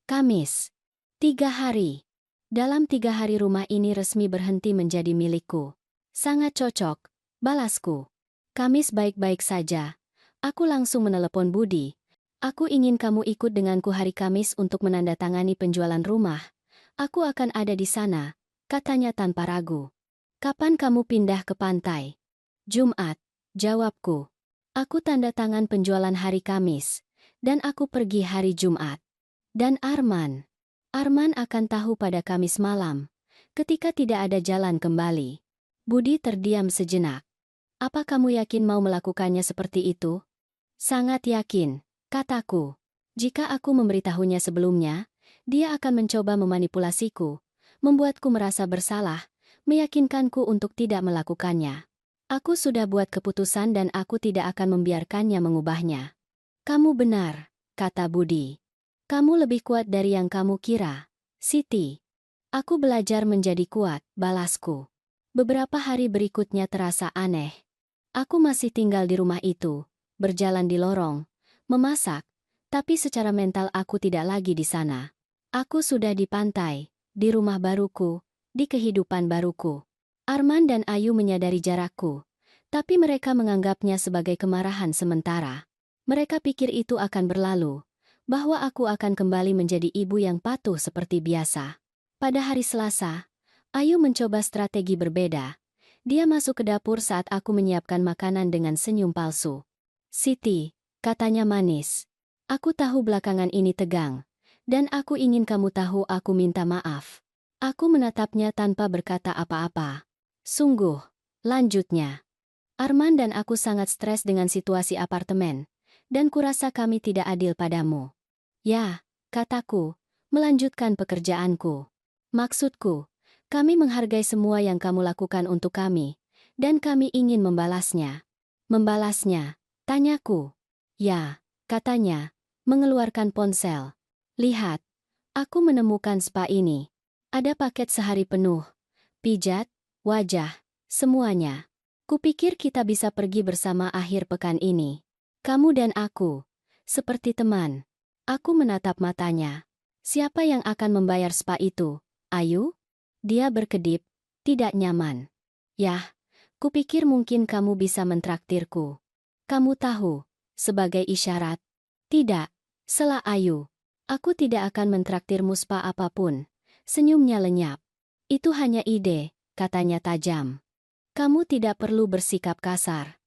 Kamis. 3 hari. Dalam 3 hari rumah ini resmi berhenti menjadi milikku. Sangat cocok, balasku. Kamis baik-baik saja. Aku langsung menelepon Budi. Aku ingin kamu ikut denganku hari Kamis untuk menandatangani penjualan rumah. Aku akan ada di sana, katanya tanpa ragu. Kapan kamu pindah ke pantai? Jumat, jawabku. Aku tanda tangan penjualan hari Kamis, dan aku pergi hari Jumat. Dan Arman. Arman akan tahu pada Kamis malam, ketika tidak ada jalan kembali. Budi terdiam sejenak. Apa kamu yakin mau melakukannya seperti itu? Sangat yakin, kataku. Jika aku memberitahunya sebelumnya, dia akan mencoba memanipulasiku, membuatku merasa bersalah, meyakinkanku untuk tidak melakukannya. Aku sudah buat keputusan dan aku tidak akan membiarkannya mengubahnya. Kamu benar, kata Budi. Kamu lebih kuat dari yang kamu kira, Siti. Aku belajar menjadi kuat, balasku. Beberapa hari berikutnya terasa aneh. Aku masih tinggal di rumah itu, berjalan di lorong, memasak, tapi secara mental aku tidak lagi di sana. Aku sudah di pantai, di rumah baruku, di kehidupan baruku. Arman dan Ayu menyadari jarakku, tapi mereka menganggapnya sebagai kemarahan sementara. Mereka pikir itu akan berlalu, bahwa aku akan kembali menjadi ibu yang patuh seperti biasa. Pada hari Selasa, Ayu mencoba strategi berbeda. Dia masuk ke dapur saat aku menyiapkan makanan dengan senyum palsu. Siti, katanya manis. Aku tahu belakangan ini tegang. Dan aku ingin kamu tahu aku minta maaf. Aku menatapnya tanpa berkata apa-apa. Sungguh, lanjutnya. Arman dan aku sangat stres dengan situasi apartemen. Dan kurasa kami tidak adil padamu. Ya, kataku, melanjutkan pekerjaanku. Maksudku, kami menghargai semua yang kamu lakukan untuk kami, dan kami ingin membalasnya. Membalasnya, tanyaku. Ya, katanya, mengeluarkan ponsel. Lihat, aku menemukan spa ini. Ada paket sehari penuh. Pijat, wajah, semuanya. Kupikir kita bisa pergi bersama akhir pekan ini. Kamu dan aku, seperti teman. Aku menatap matanya. Siapa yang akan membayar spa itu? Ayu? Dia berkedip, tidak nyaman. Yah, kupikir mungkin kamu bisa mentraktirku. Kamu tahu, sebagai isyarat. Tidak, sela Ayu. Aku tidak akan mentraktirmu spa apapun. Senyumnya lenyap. Itu hanya ide, katanya tajam. Kamu tidak perlu bersikap kasar.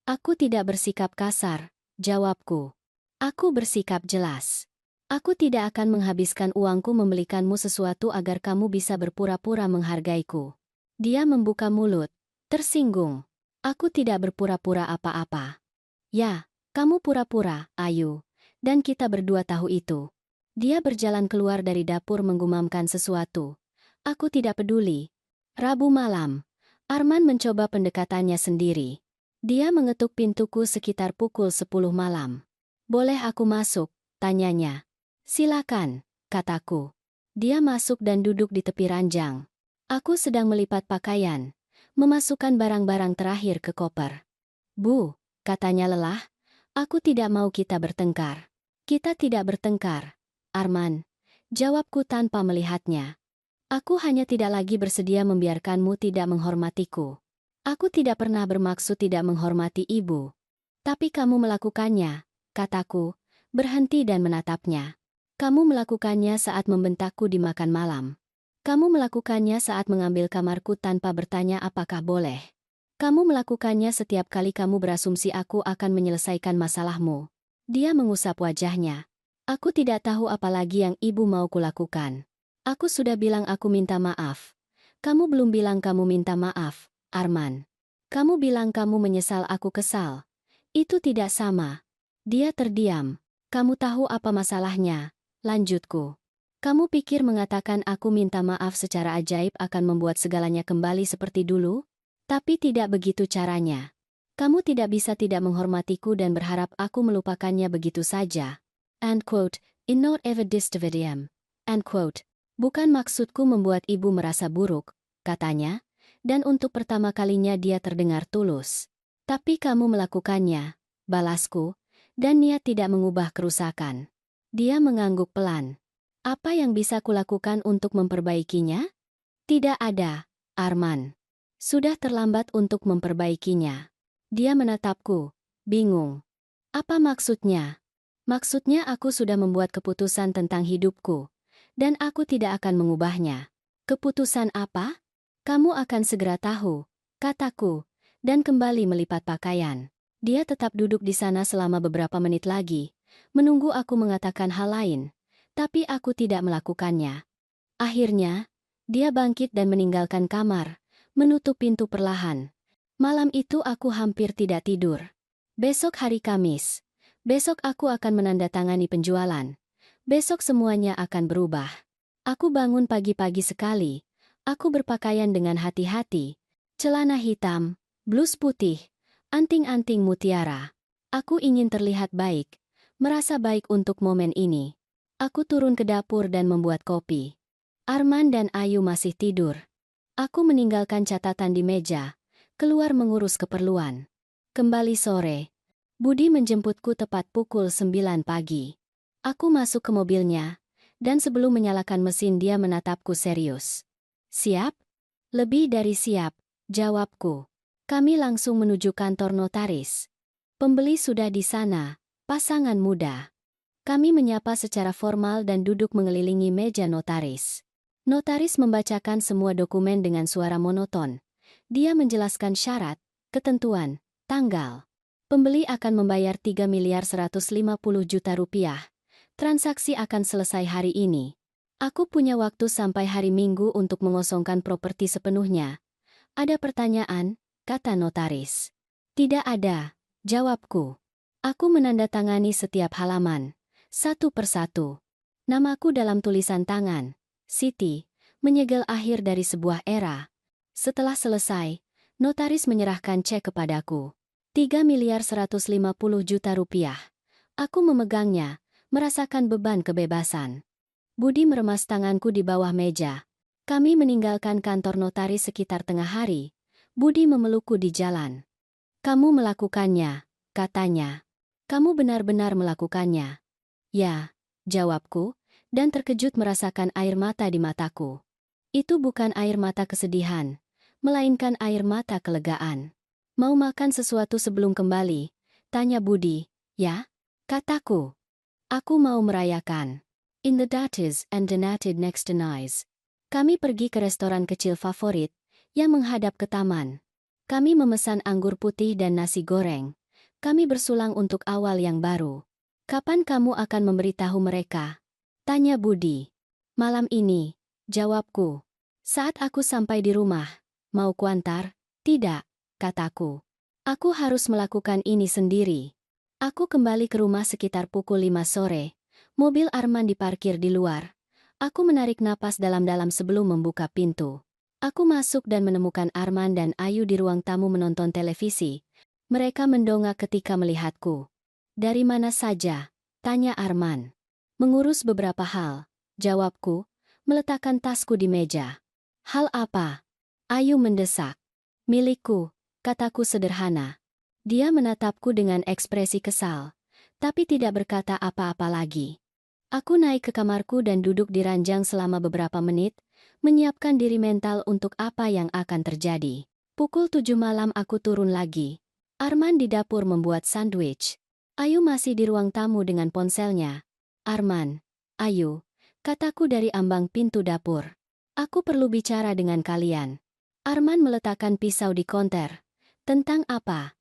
Aku tidak bersikap kasar, jawabku. Aku bersikap jelas. Aku tidak akan menghabiskan uangku membelikanmu sesuatu agar kamu bisa berpura-pura menghargaiku. Dia membuka mulut, tersinggung. Aku tidak berpura-pura apa-apa. Ya, kamu pura-pura, Ayu. Dan kita berdua tahu itu. Dia berjalan keluar dari dapur menggumamkan sesuatu. Aku tidak peduli. Rabu malam, Arman mencoba pendekatannya sendiri. Dia mengetuk pintuku sekitar pukul 10 malam. Boleh aku masuk? Tanyanya. Silakan, kataku. Dia masuk dan duduk di tepi ranjang. Aku sedang melipat pakaian, memasukkan barang-barang terakhir ke koper. Bu, katanya lelah, aku tidak mau kita bertengkar. Kita tidak bertengkar, Arman. Jawabku tanpa melihatnya. Aku hanya tidak lagi bersedia membiarkanmu tidak menghormatiku. Aku tidak pernah bermaksud tidak menghormati ibu. Tapi kamu melakukannya, kataku, berhenti dan menatapnya. Kamu melakukannya saat membentakku di makan malam. Kamu melakukannya saat mengambil kamarku tanpa bertanya apakah boleh. Kamu melakukannya setiap kali kamu berasumsi aku akan menyelesaikan masalahmu. Dia mengusap wajahnya. Aku tidak tahu apa lagi yang ibu mau kulakukan. Aku sudah bilang aku minta maaf. Kamu belum bilang kamu minta maaf, Arman. Kamu bilang kamu menyesal aku kesal. Itu tidak sama. Dia terdiam. Kamu tahu apa masalahnya? Lanjutku. Kamu pikir mengatakan aku minta maaf secara ajaib akan membuat segalanya kembali seperti dulu? Tapi tidak begitu caranya. Kamu tidak bisa tidak menghormatiku dan berharap aku melupakannya begitu saja. End quote, in not ever distividium. End quote. Bukan maksudku membuat ibu merasa buruk, katanya, dan untuk pertama kalinya dia terdengar tulus. Tapi kamu melakukannya, balasku, dan niat tidak mengubah kerusakan. Dia mengangguk pelan. Apa yang bisa kulakukan untuk memperbaikinya? Tidak ada, Arman. Sudah terlambat untuk memperbaikinya. Dia menatapku, bingung. Apa maksudnya? Maksudnya aku sudah membuat keputusan tentang hidupku, dan aku tidak akan mengubahnya. Keputusan apa? Kamu akan segera tahu, kataku, dan kembali melipat pakaian. Dia tetap duduk di sana selama beberapa menit lagi, menunggu aku mengatakan hal lain, tapi aku tidak melakukannya. Akhirnya, dia bangkit dan meninggalkan kamar, menutup pintu perlahan. Malam itu aku hampir tidak tidur. Besok hari Kamis, Besok aku akan menandatangani penjualan. Besok semuanya akan berubah. Aku bangun pagi-pagi sekali. Aku berpakaian dengan hati-hati. Celana hitam, blus putih, anting-anting mutiara. Aku ingin terlihat baik, merasa baik untuk momen ini. Aku turun ke dapur dan membuat kopi. Arman dan Ayu masih tidur. Aku meninggalkan catatan di meja, keluar mengurus keperluan. Kembali sore. Budi menjemputku tepat pukul 9 pagi. Aku masuk ke mobilnya, dan sebelum menyalakan mesin dia menatapku serius. Siap? Lebih dari siap, jawabku. Kami langsung menuju kantor notaris. Pembeli sudah di sana, pasangan muda. Kami menyapa secara formal dan duduk mengelilingi meja notaris. Notaris membacakan semua dokumen dengan suara monoton. Dia menjelaskan syarat, ketentuan, tanggal. Pembeli akan membayar 3.150 juta rupiah. Transaksi akan selesai hari ini. Aku punya waktu sampai hari Minggu untuk mengosongkan properti sepenuhnya. Ada pertanyaan? Kata notaris. Tidak ada, jawabku. Aku menandatangani setiap halaman, satu persatu. Namaku dalam tulisan tangan, Siti, menyegel akhir dari sebuah era. Setelah selesai, notaris menyerahkan cek kepadaku. 3.150 juta rupiah. Aku memegangnya, merasakan beban kebebasan. Budi meremas tanganku di bawah meja. Kami meninggalkan kantor notaris sekitar tengah hari. Budi memelukku di jalan. Kamu melakukannya, katanya. Kamu benar-benar melakukannya. Ya, jawabku, dan terkejut merasakan air mata di mataku. Itu bukan air mata kesedihan, melainkan air mata kelegaan. Mau makan sesuatu sebelum kembali? Tanya Budi. Ya? Kataku. Aku mau merayakan. In the datis and donated next to nice. Kami pergi ke restoran kecil favorit, yang menghadap ke taman. Kami memesan anggur putih dan nasi goreng. Kami bersulang untuk awal yang baru. Kapan kamu akan memberitahu mereka? Tanya Budi. Malam ini, jawabku. Saat aku sampai di rumah. Mau kuantar? Tidak. Kataku. Aku harus melakukan ini sendiri. Aku kembali ke rumah sekitar pukul 5 sore. Mobil Arman diparkir di luar. Aku menarik napas dalam-dalam sebelum membuka pintu. Aku masuk dan menemukan Arman dan Ayu di ruang tamu menonton televisi. Mereka mendongak ketika melihatku. Dari mana saja? Tanya Arman. Mengurus beberapa hal, jawabku, meletakkan tasku di meja. Hal apa? Ayu mendesak. Milikku. Kataku sederhana. Dia menatapku dengan ekspresi kesal, tapi tidak berkata apa-apa lagi. Aku naik ke kamarku dan duduk di ranjang selama beberapa menit, menyiapkan diri mental untuk apa yang akan terjadi. Pukul 7 malam aku turun lagi. Arman di dapur membuat sandwich. Ayu masih di ruang tamu dengan ponselnya. Arman, Ayu, kataku dari ambang pintu dapur. Aku perlu bicara dengan kalian. Arman meletakkan pisau di konter. Tentang apa?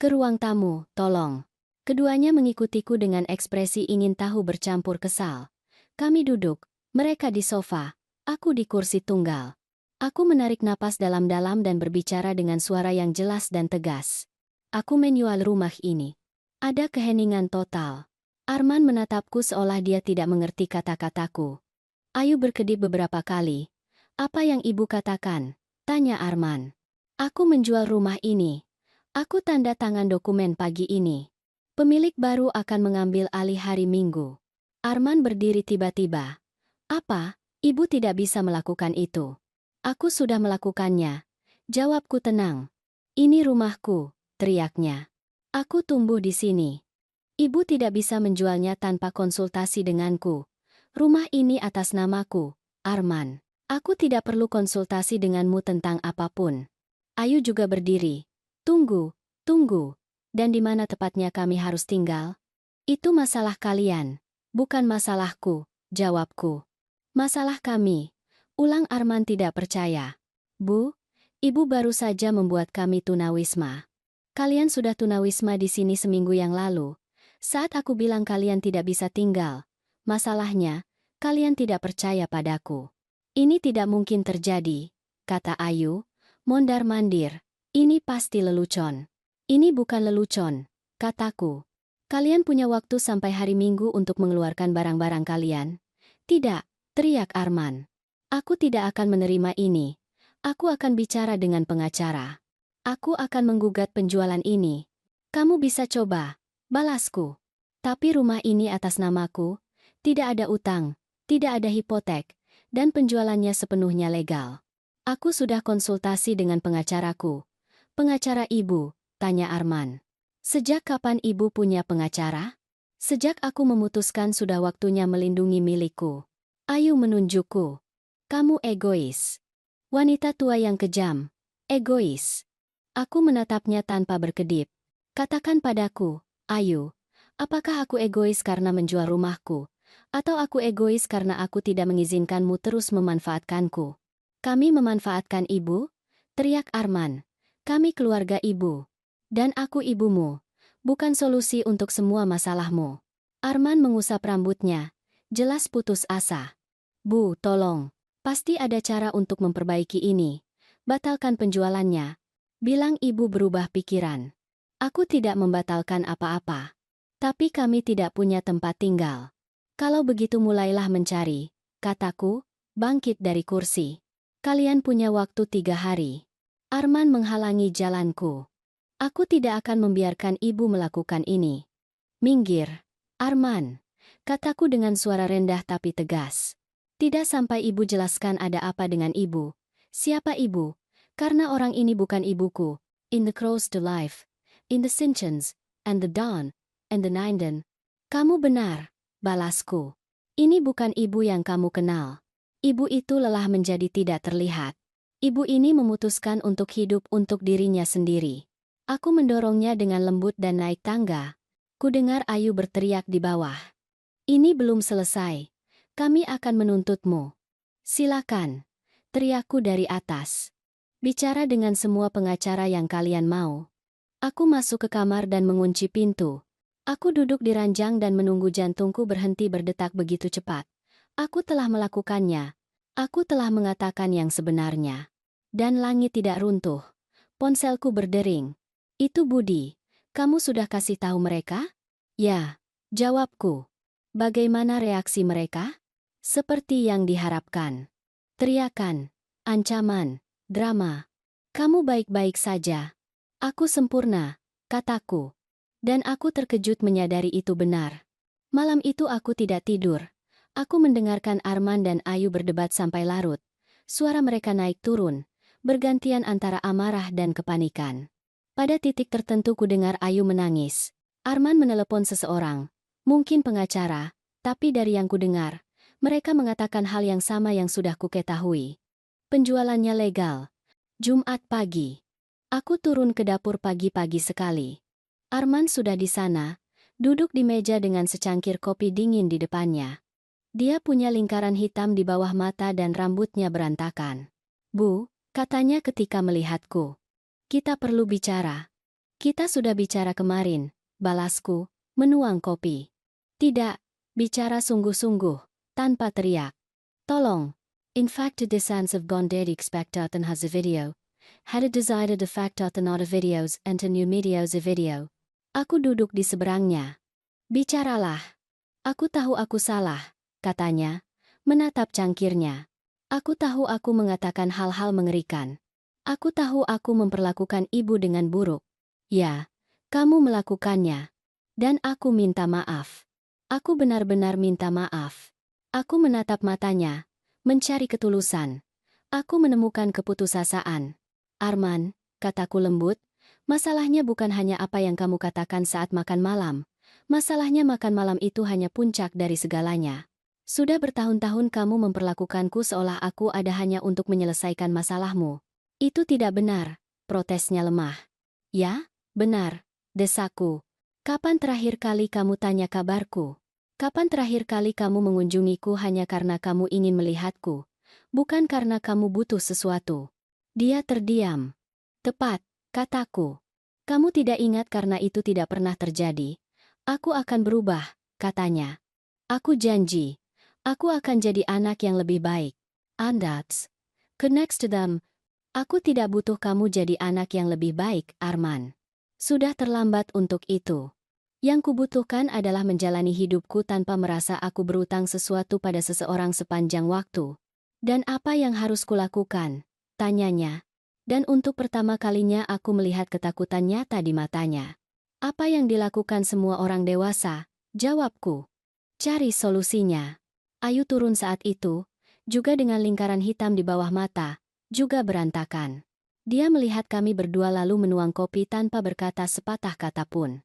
Ke ruang tamu, tolong. Keduanya mengikutiku dengan ekspresi ingin tahu bercampur kesal. Kami duduk, mereka di sofa, aku di kursi tunggal. Aku menarik napas dalam-dalam dan berbicara dengan suara yang jelas dan tegas. Aku menjual rumah ini. Ada keheningan total. Arman menatapku seolah dia tidak mengerti kata-kataku. Ayu berkedip beberapa kali. Apa yang ibu katakan? Tanya Arman. Aku menjual rumah ini. Aku tanda tangan dokumen pagi ini. Pemilik baru akan mengambil alih hari Minggu. Arman berdiri tiba-tiba. Apa? Ibu tidak bisa melakukan itu. Aku sudah melakukannya. Jawabku tenang. Ini rumahku, teriaknya. Aku tumbuh di sini. Ibu tidak bisa menjualnya tanpa konsultasi denganku. Rumah ini atas namaku, Arman. Aku tidak perlu konsultasi denganmu tentang apapun. Ayu juga berdiri. Tunggu, tunggu. Dan di mana tepatnya kami harus tinggal? Itu masalah kalian, bukan masalahku, jawabku. Masalah kami. Ulang Arman tidak percaya. Bu, ibu baru saja membuat kami tunawisma. Kalian sudah tunawisma di sini seminggu yang lalu. Saat aku bilang kalian tidak bisa tinggal, masalahnya, kalian tidak percaya padaku. Ini tidak mungkin terjadi, kata Ayu, mondar-mandir. Ini pasti lelucon. Ini bukan lelucon, kataku. Kalian punya waktu sampai hari Minggu untuk mengeluarkan barang-barang kalian. Tidak, teriak Arman. Aku tidak akan menerima ini. Aku akan bicara dengan pengacara. Aku akan menggugat penjualan ini. Kamu bisa coba, balasku. Tapi rumah ini atas namaku, tidak ada utang, tidak ada hipotek, dan penjualannya sepenuhnya legal. Aku sudah konsultasi dengan pengacaraku. Pengacara ibu, tanya Arman. Sejak kapan ibu punya pengacara? Sejak aku memutuskan sudah waktunya melindungi milikku. Ayu menunjukku. Kamu egois. Wanita tua yang kejam. Egois. Aku menatapnya tanpa berkedip. Katakan padaku, Ayu, apakah aku egois karena menjual rumahku? Atau aku egois karena aku tidak mengizinkanmu terus memanfaatkanku? Kami memanfaatkan ibu? Teriak Arman. Kami keluarga ibu. Dan aku ibumu. Bukan solusi untuk semua masalahmu. Arman mengusap rambutnya. Jelas putus asa. Bu, tolong. Pasti ada cara untuk memperbaiki ini. Batalkan penjualannya. Bilang ibu berubah pikiran. Aku tidak membatalkan apa-apa. Tapi kami tidak punya tempat tinggal. Kalau begitu mulailah mencari, kataku, bangkit dari kursi. Kalian punya waktu 3 hari. Arman menghalangi jalanku. Aku tidak akan membiarkan ibu melakukan ini. Minggir, Arman, kataku dengan suara rendah tapi tegas. Tidak sampai ibu jelaskan ada apa dengan ibu. Siapa ibu? Karena orang ini bukan ibuku. In the crows to life, in the Sinchons, and the dawn, and the Ninden. Kamu benar, balasku. Ini bukan ibu yang kamu kenal. Ibu itu lelah menjadi tidak terlihat. Ibu ini memutuskan untuk hidup untuk dirinya sendiri. Aku mendorongnya dengan lembut dan naik tangga. Kudengar Ayu berteriak di bawah. Ini belum selesai. Kami akan menuntutmu. Silakan. Teriakku dari atas. Bicara dengan semua pengacara yang kalian mau. Aku masuk ke kamar dan mengunci pintu. Aku duduk di ranjang dan menunggu jantungku berhenti berdetak begitu cepat. Aku telah melakukannya. Aku telah mengatakan yang sebenarnya. Dan langit tidak runtuh. Ponselku berdering. Itu Budi. Kamu sudah kasih tahu mereka? Ya, jawabku. Bagaimana reaksi mereka? Seperti yang diharapkan. Teriakan, ancaman, drama. Kamu baik-baik saja. Aku sempurna, kataku. Dan aku terkejut menyadari itu benar. Malam itu aku tidak tidur. Aku mendengarkan Arman dan Ayu berdebat sampai larut. Suara mereka naik turun, bergantian antara amarah dan kepanikan. Pada titik tertentu kudengar Ayu menangis. Arman menelepon seseorang, mungkin pengacara, tapi dari yang kudengar, mereka mengatakan hal yang sama yang sudah kuketahui. Penjualannya legal. Jumat pagi. Aku turun ke dapur pagi-pagi sekali. Arman sudah di sana, duduk di meja dengan secangkir kopi dingin di depannya. Dia punya lingkaran hitam di bawah mata dan rambutnya berantakan. Bu, katanya ketika melihatku. Kita perlu bicara. Kita sudah bicara kemarin, balasku, menuang kopi. Tidak, bicara sungguh-sungguh, tanpa teriak. Tolong. In fact the sense of gonded expectaten has a video. Had a decided the fact that not a videos and a new medios a video. Aku duduk di seberangnya. Bicaralah. Aku tahu aku salah, katanya, menatap cangkirnya. Aku tahu aku mengatakan hal-hal mengerikan. Aku tahu aku memperlakukan ibu dengan buruk. Ya, kamu melakukannya. Dan aku minta maaf. Aku benar-benar minta maaf. Aku menatap matanya, mencari ketulusan. Aku menemukan keputusasaan. Arman, kataku lembut, masalahnya bukan hanya apa yang kamu katakan saat makan malam. Masalahnya makan malam itu hanya puncak dari segalanya. Sudah bertahun-tahun kamu memperlakukanku seolah aku ada hanya untuk menyelesaikan masalahmu. Itu tidak benar, protesnya lemah. Ya, benar, desaku. Kapan terakhir kali kamu tanya kabarku? Kapan terakhir kali kamu mengunjungiku hanya karena kamu ingin melihatku? Bukan karena kamu butuh sesuatu. Dia terdiam. Tepat, kataku. Kamu tidak ingat karena itu tidak pernah terjadi. Aku akan berubah, katanya. Aku janji. Aku akan jadi anak yang lebih baik. And that's connects to them. Aku tidak butuh kamu jadi anak yang lebih baik, Arman. Sudah terlambat untuk itu. Yang kubutuhkan adalah menjalani hidupku tanpa merasa aku berutang sesuatu pada seseorang sepanjang waktu. Dan apa yang harus kulakukan? Tanyanya. Dan untuk pertama kalinya aku melihat ketakutan nyata di matanya. Apa yang dilakukan semua orang dewasa? Jawabku. Cari solusinya. Ayu turun saat itu, juga dengan lingkaran hitam di bawah mata, juga berantakan. Dia melihat kami berdua lalu menuang kopi tanpa berkata sepatah kata pun.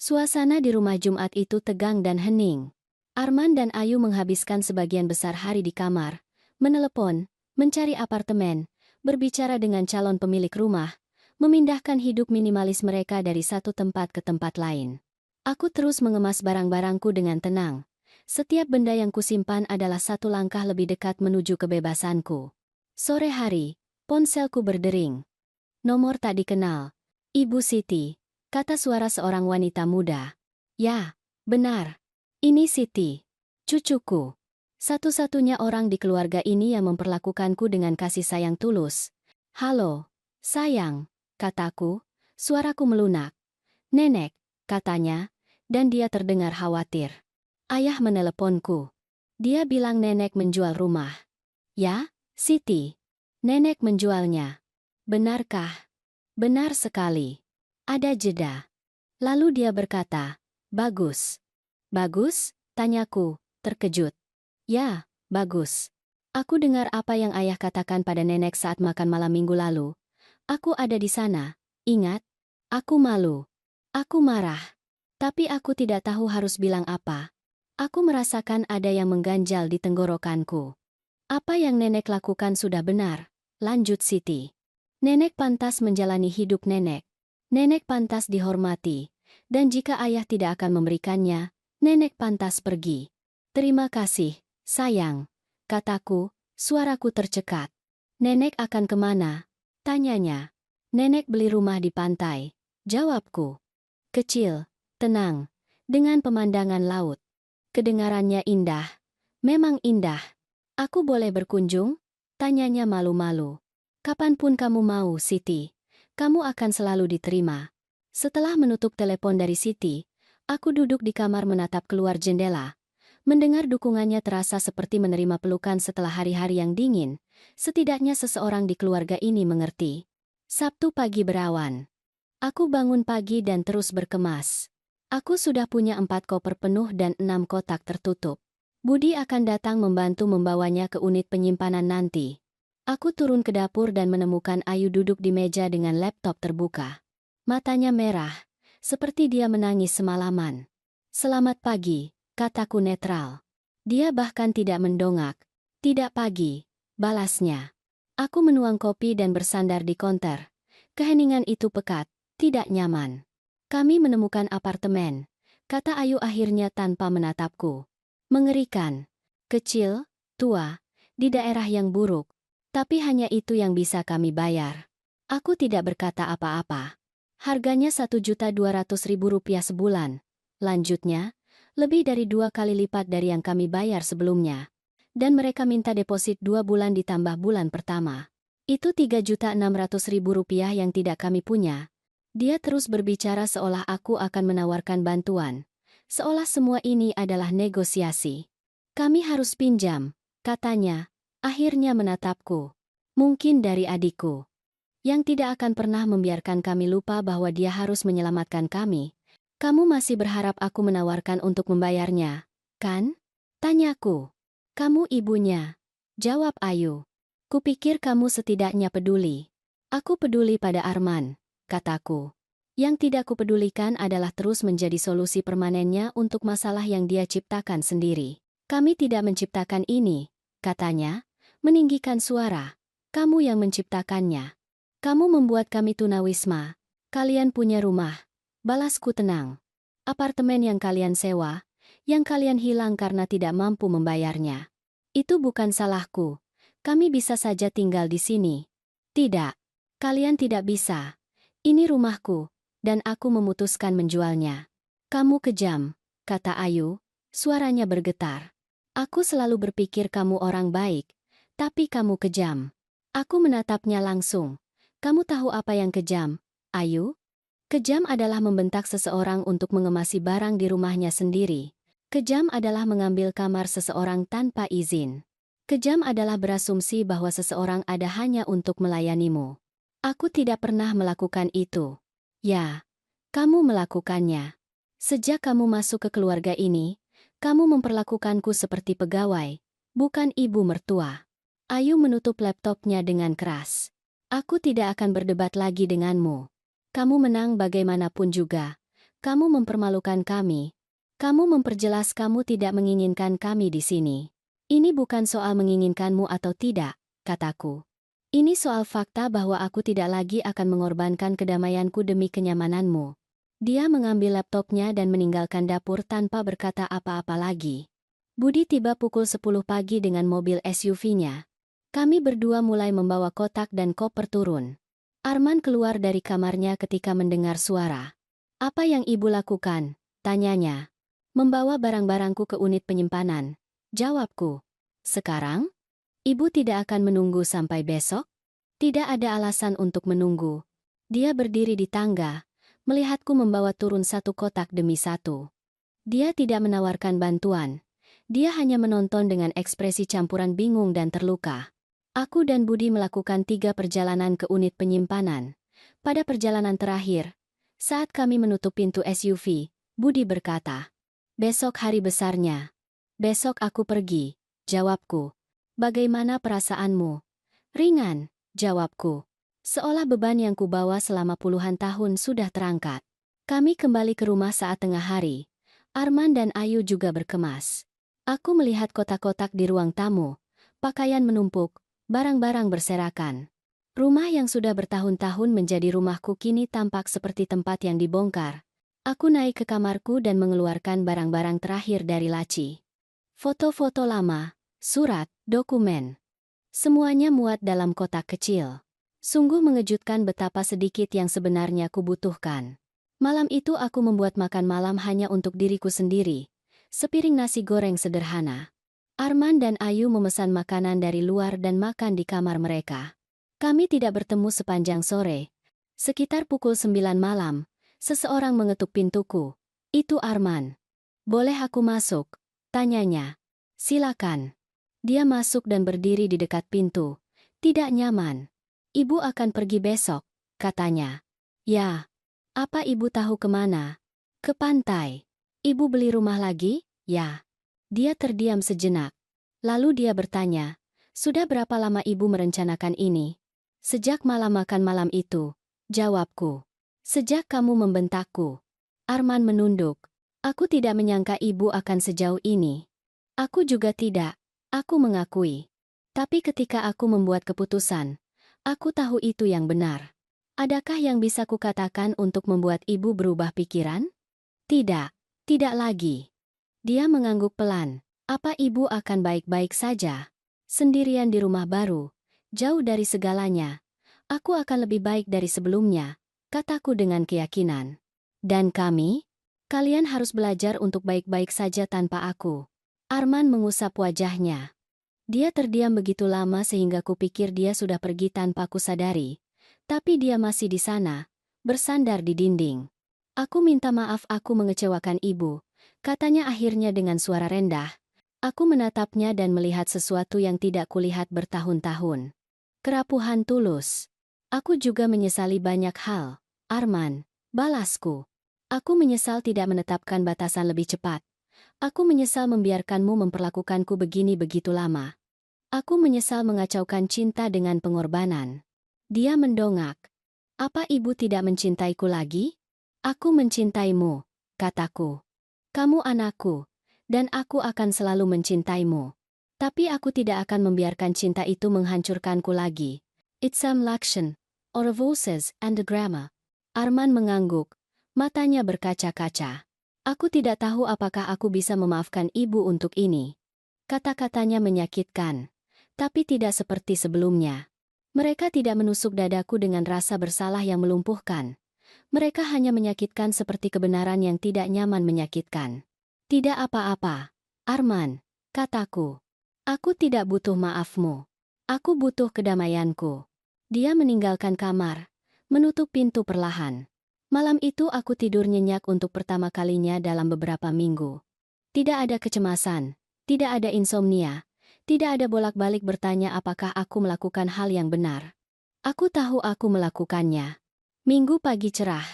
Suasana di rumah Jumat itu tegang dan hening. Arman dan Ayu menghabiskan sebagian besar hari di kamar, menelepon, mencari apartemen, berbicara dengan calon pemilik rumah, memindahkan hidup minimalis mereka dari satu tempat ke tempat lain. Aku terus mengemas barang-barangku dengan tenang. Setiap benda yang kusimpan adalah satu langkah lebih dekat menuju kebebasanku. Sore hari, ponselku berdering. Nomor tak dikenal. Ibu Siti, kata suara seorang wanita muda. Ya, benar. Ini Siti, cucuku. Satu-satunya orang di keluarga ini yang memperlakukanku dengan kasih sayang tulus. Halo, sayang, kataku, suaraku melunak. Nenek, katanya, dan dia terdengar khawatir. Ayah meneleponku. Dia bilang nenek menjual rumah. Ya, Siti. Nenek menjualnya. Benarkah? Benar sekali. Ada jeda. Lalu dia berkata, bagus. Bagus? Tanyaku, terkejut. Ya, bagus. Aku dengar apa yang ayah katakan pada nenek saat makan malam minggu lalu. Aku ada di sana, ingat? Aku malu. Aku marah. Tapi aku tidak tahu harus bilang apa. Aku merasakan ada yang mengganjal di tenggorokanku. Apa yang nenek lakukan sudah benar, lanjut Siti. Nenek pantas menjalani hidup nenek. Nenek pantas dihormati. Dan jika ayah tidak akan memberikannya, nenek pantas pergi. Terima kasih, sayang, kataku, suaraku tercekat. Nenek akan kemana? Tanyanya. Nenek beli rumah di pantai. Jawabku. Kecil, tenang, dengan pemandangan laut. Kedengarannya indah. Memang indah. Aku boleh berkunjung? Tanyanya malu-malu. Kapanpun kamu mau, Siti. Kamu akan selalu diterima. Setelah menutup telepon dari Siti, aku duduk di kamar menatap keluar jendela. Mendengar dukungannya terasa seperti menerima pelukan setelah hari-hari yang dingin. Setidaknya seseorang di keluarga ini mengerti. Sabtu pagi berawan. Aku bangun pagi dan terus berkemas. Aku sudah punya 4 koper penuh dan 6 kotak tertutup. Budi akan datang membantu membawanya ke unit penyimpanan nanti. Aku turun ke dapur dan menemukan Ayu duduk di meja dengan laptop terbuka. Matanya merah, seperti dia menangis semalaman. Selamat pagi, kataku netral. Dia bahkan tidak mendongak. Tidak pagi, balasnya. Aku menuang kopi dan bersandar di konter. Keheningan itu pekat, tidak nyaman. Kami menemukan apartemen, kata Ayu akhirnya tanpa menatapku. Mengerikan. Kecil, tua, di daerah yang buruk. Tapi hanya itu yang bisa kami bayar. Aku tidak berkata apa-apa. Harganya Rp1.200.000 sebulan. Lanjutnya, lebih dari 2 kali lipat dari yang kami bayar sebelumnya. Dan mereka minta deposit 2 bulan ditambah bulan pertama. Itu Rp3.600.000 yang tidak kami punya. Dia terus berbicara seolah aku akan menawarkan bantuan. Seolah semua ini adalah negosiasi. Kami harus pinjam, katanya. Akhirnya menatapku. Mungkin dari adikku. Yang tidak akan pernah membiarkan kami lupa bahwa dia harus menyelamatkan kami. Kamu masih berharap aku menawarkan untuk membayarnya, kan? Tanyaku. Kamu ibunya. Jawab Ayu. Kupikir kamu setidaknya peduli. Aku peduli pada Arman, kataku. Yang tidak kupedulikan adalah terus menjadi solusi permanennya untuk masalah yang dia ciptakan sendiri. Kami tidak menciptakan ini, katanya, meninggikan suara. Kamu yang menciptakannya. Kamu membuat kami tunawisma. Kalian punya rumah. Balasku tenang. Apartemen yang kalian sewa, yang kalian hilang karena tidak mampu membayarnya. Itu bukan salahku. Kami bisa saja tinggal di sini. Tidak. Kalian tidak bisa. Ini rumahku, dan aku memutuskan menjualnya. Kamu kejam, kata Ayu, suaranya bergetar. Aku selalu berpikir kamu orang baik, tapi kamu kejam. Aku menatapnya langsung. Kamu tahu apa yang kejam, Ayu? Kejam adalah membentak seseorang untuk mengemasi barang di rumahnya sendiri. Kejam adalah mengambil kamar seseorang tanpa izin. Kejam adalah berasumsi bahwa seseorang ada hanya untuk melayanimu. Aku tidak pernah melakukan itu. Ya, kamu melakukannya. Sejak kamu masuk ke keluarga ini, kamu memperlakukanku seperti pegawai, bukan ibu mertua. Ayu menutup laptopnya dengan keras. Aku tidak akan berdebat lagi denganmu. Kamu menang bagaimanapun juga. Kamu mempermalukan kami. Kamu memperjelas kamu tidak menginginkan kami di sini. Ini bukan soal menginginkanmu atau tidak, kataku. Ini soal fakta bahwa aku tidak lagi akan mengorbankan kedamaianku demi kenyamananmu. Dia mengambil laptopnya dan meninggalkan dapur tanpa berkata apa-apa lagi. Budi tiba pukul 10 pagi dengan mobil SUV-nya. Kami berdua mulai membawa kotak dan koper turun. Arman keluar dari kamarnya ketika mendengar suara. "Apa yang ibu lakukan?" tanyanya. "Membawa barang-barangku ke unit penyimpanan," jawabku. "Sekarang? Ibu tidak akan menunggu sampai besok?" Tidak ada alasan untuk menunggu. Dia berdiri di tangga, melihatku membawa turun satu kotak demi satu. Dia tidak menawarkan bantuan. Dia hanya menonton dengan ekspresi campuran bingung dan terluka. Aku dan Budi melakukan 3 perjalanan ke unit penyimpanan. Pada perjalanan terakhir, saat kami menutup pintu SUV, Budi berkata, "Besok hari besarnya." "Besok aku pergi," jawabku. "Bagaimana perasaanmu?" "Ringan," jawabku. Seolah beban yang kubawa selama puluhan tahun sudah terangkat. Kami kembali ke rumah saat tengah hari. Arman dan Ayu juga berkemas. Aku melihat kotak-kotak di ruang tamu. Pakaian menumpuk, barang-barang berserakan. Rumah yang sudah bertahun-tahun menjadi rumahku kini tampak seperti tempat yang dibongkar. Aku naik ke kamarku dan mengeluarkan barang-barang terakhir dari laci. Foto-foto lama, surat, dokumen. Semuanya muat dalam kotak kecil. Sungguh mengejutkan betapa sedikit yang sebenarnya kubutuhkan. Malam itu aku membuat makan malam hanya untuk diriku sendiri. Sepiring nasi goreng sederhana. Arman dan Ayu memesan makanan dari luar dan makan di kamar mereka. Kami tidak bertemu sepanjang sore. Sekitar pukul 9 malam, seseorang mengetuk pintuku. Itu Arman. "Boleh aku masuk?" tanyanya. "Silakan." Dia masuk dan berdiri di dekat pintu. Tidak nyaman. "Ibu akan pergi besok," katanya. "Ya." "Apa ibu tahu kemana?" "Ke pantai." "Ibu beli rumah lagi?" "Ya." Dia terdiam sejenak. Lalu dia bertanya, "Sudah berapa lama ibu merencanakan ini?" "Sejak malam makan malam itu," jawabku. "Sejak kamu membentakku." Arman menunduk. "Aku tidak menyangka ibu akan sejauh ini." "Aku juga tidak," aku mengakui. "Tapi ketika aku membuat keputusan, aku tahu itu yang benar." "Adakah yang bisa kukatakan untuk membuat ibu berubah pikiran?" "Tidak, tidak lagi." Dia mengangguk pelan. "Apa ibu akan baik-baik saja? Sendirian di rumah baru, jauh dari segalanya. Aku akan lebih baik dari sebelumnya," kataku dengan keyakinan. "Dan kami? Kalian harus belajar untuk baik-baik saja tanpa aku." Arman mengusap wajahnya. Dia terdiam begitu lama sehingga kupikir dia sudah pergi tanpa kusadari. Tapi dia masih di sana, bersandar di dinding. "Aku minta maaf aku mengecewakan ibu," katanya akhirnya dengan suara rendah. Aku menatapnya dan melihat sesuatu yang tidak kulihat bertahun-tahun. Kerapuhan tulus. "Aku juga menyesali banyak hal, Arman," balasku. "Aku menyesal tidak menetapkan batasan lebih cepat. Aku menyesal membiarkanmu memperlakukanku begini begitu lama. Aku menyesal mengacaukan cinta dengan pengorbanan." Dia mendongak. "Apa ibu tidak mencintaiku lagi?" "Aku mencintaimu," kataku. "Kamu anakku, dan aku akan selalu mencintaimu. Tapi aku tidak akan membiarkan cinta itu menghancurkanku lagi." "It's some Lakshan, or voices and the grammar." Arman mengangguk, matanya berkaca-kaca. "Aku tidak tahu apakah aku bisa memaafkan ibu untuk ini." Kata-katanya menyakitkan, tapi tidak seperti sebelumnya. Mereka tidak menusuk dadaku dengan rasa bersalah yang melumpuhkan. Mereka hanya menyakitkan seperti kebenaran yang tidak nyaman menyakitkan. "Tidak apa-apa, Arman," kataku. "Aku tidak butuh maafmu. Aku butuh kedamaianku." Dia meninggalkan kamar, menutup pintu perlahan. Malam itu aku tidur nyenyak untuk pertama kalinya dalam beberapa minggu. Tidak ada kecemasan, tidak ada insomnia, tidak ada bolak-balik bertanya apakah aku melakukan hal yang benar. Aku tahu aku melakukannya. Minggu pagi cerah.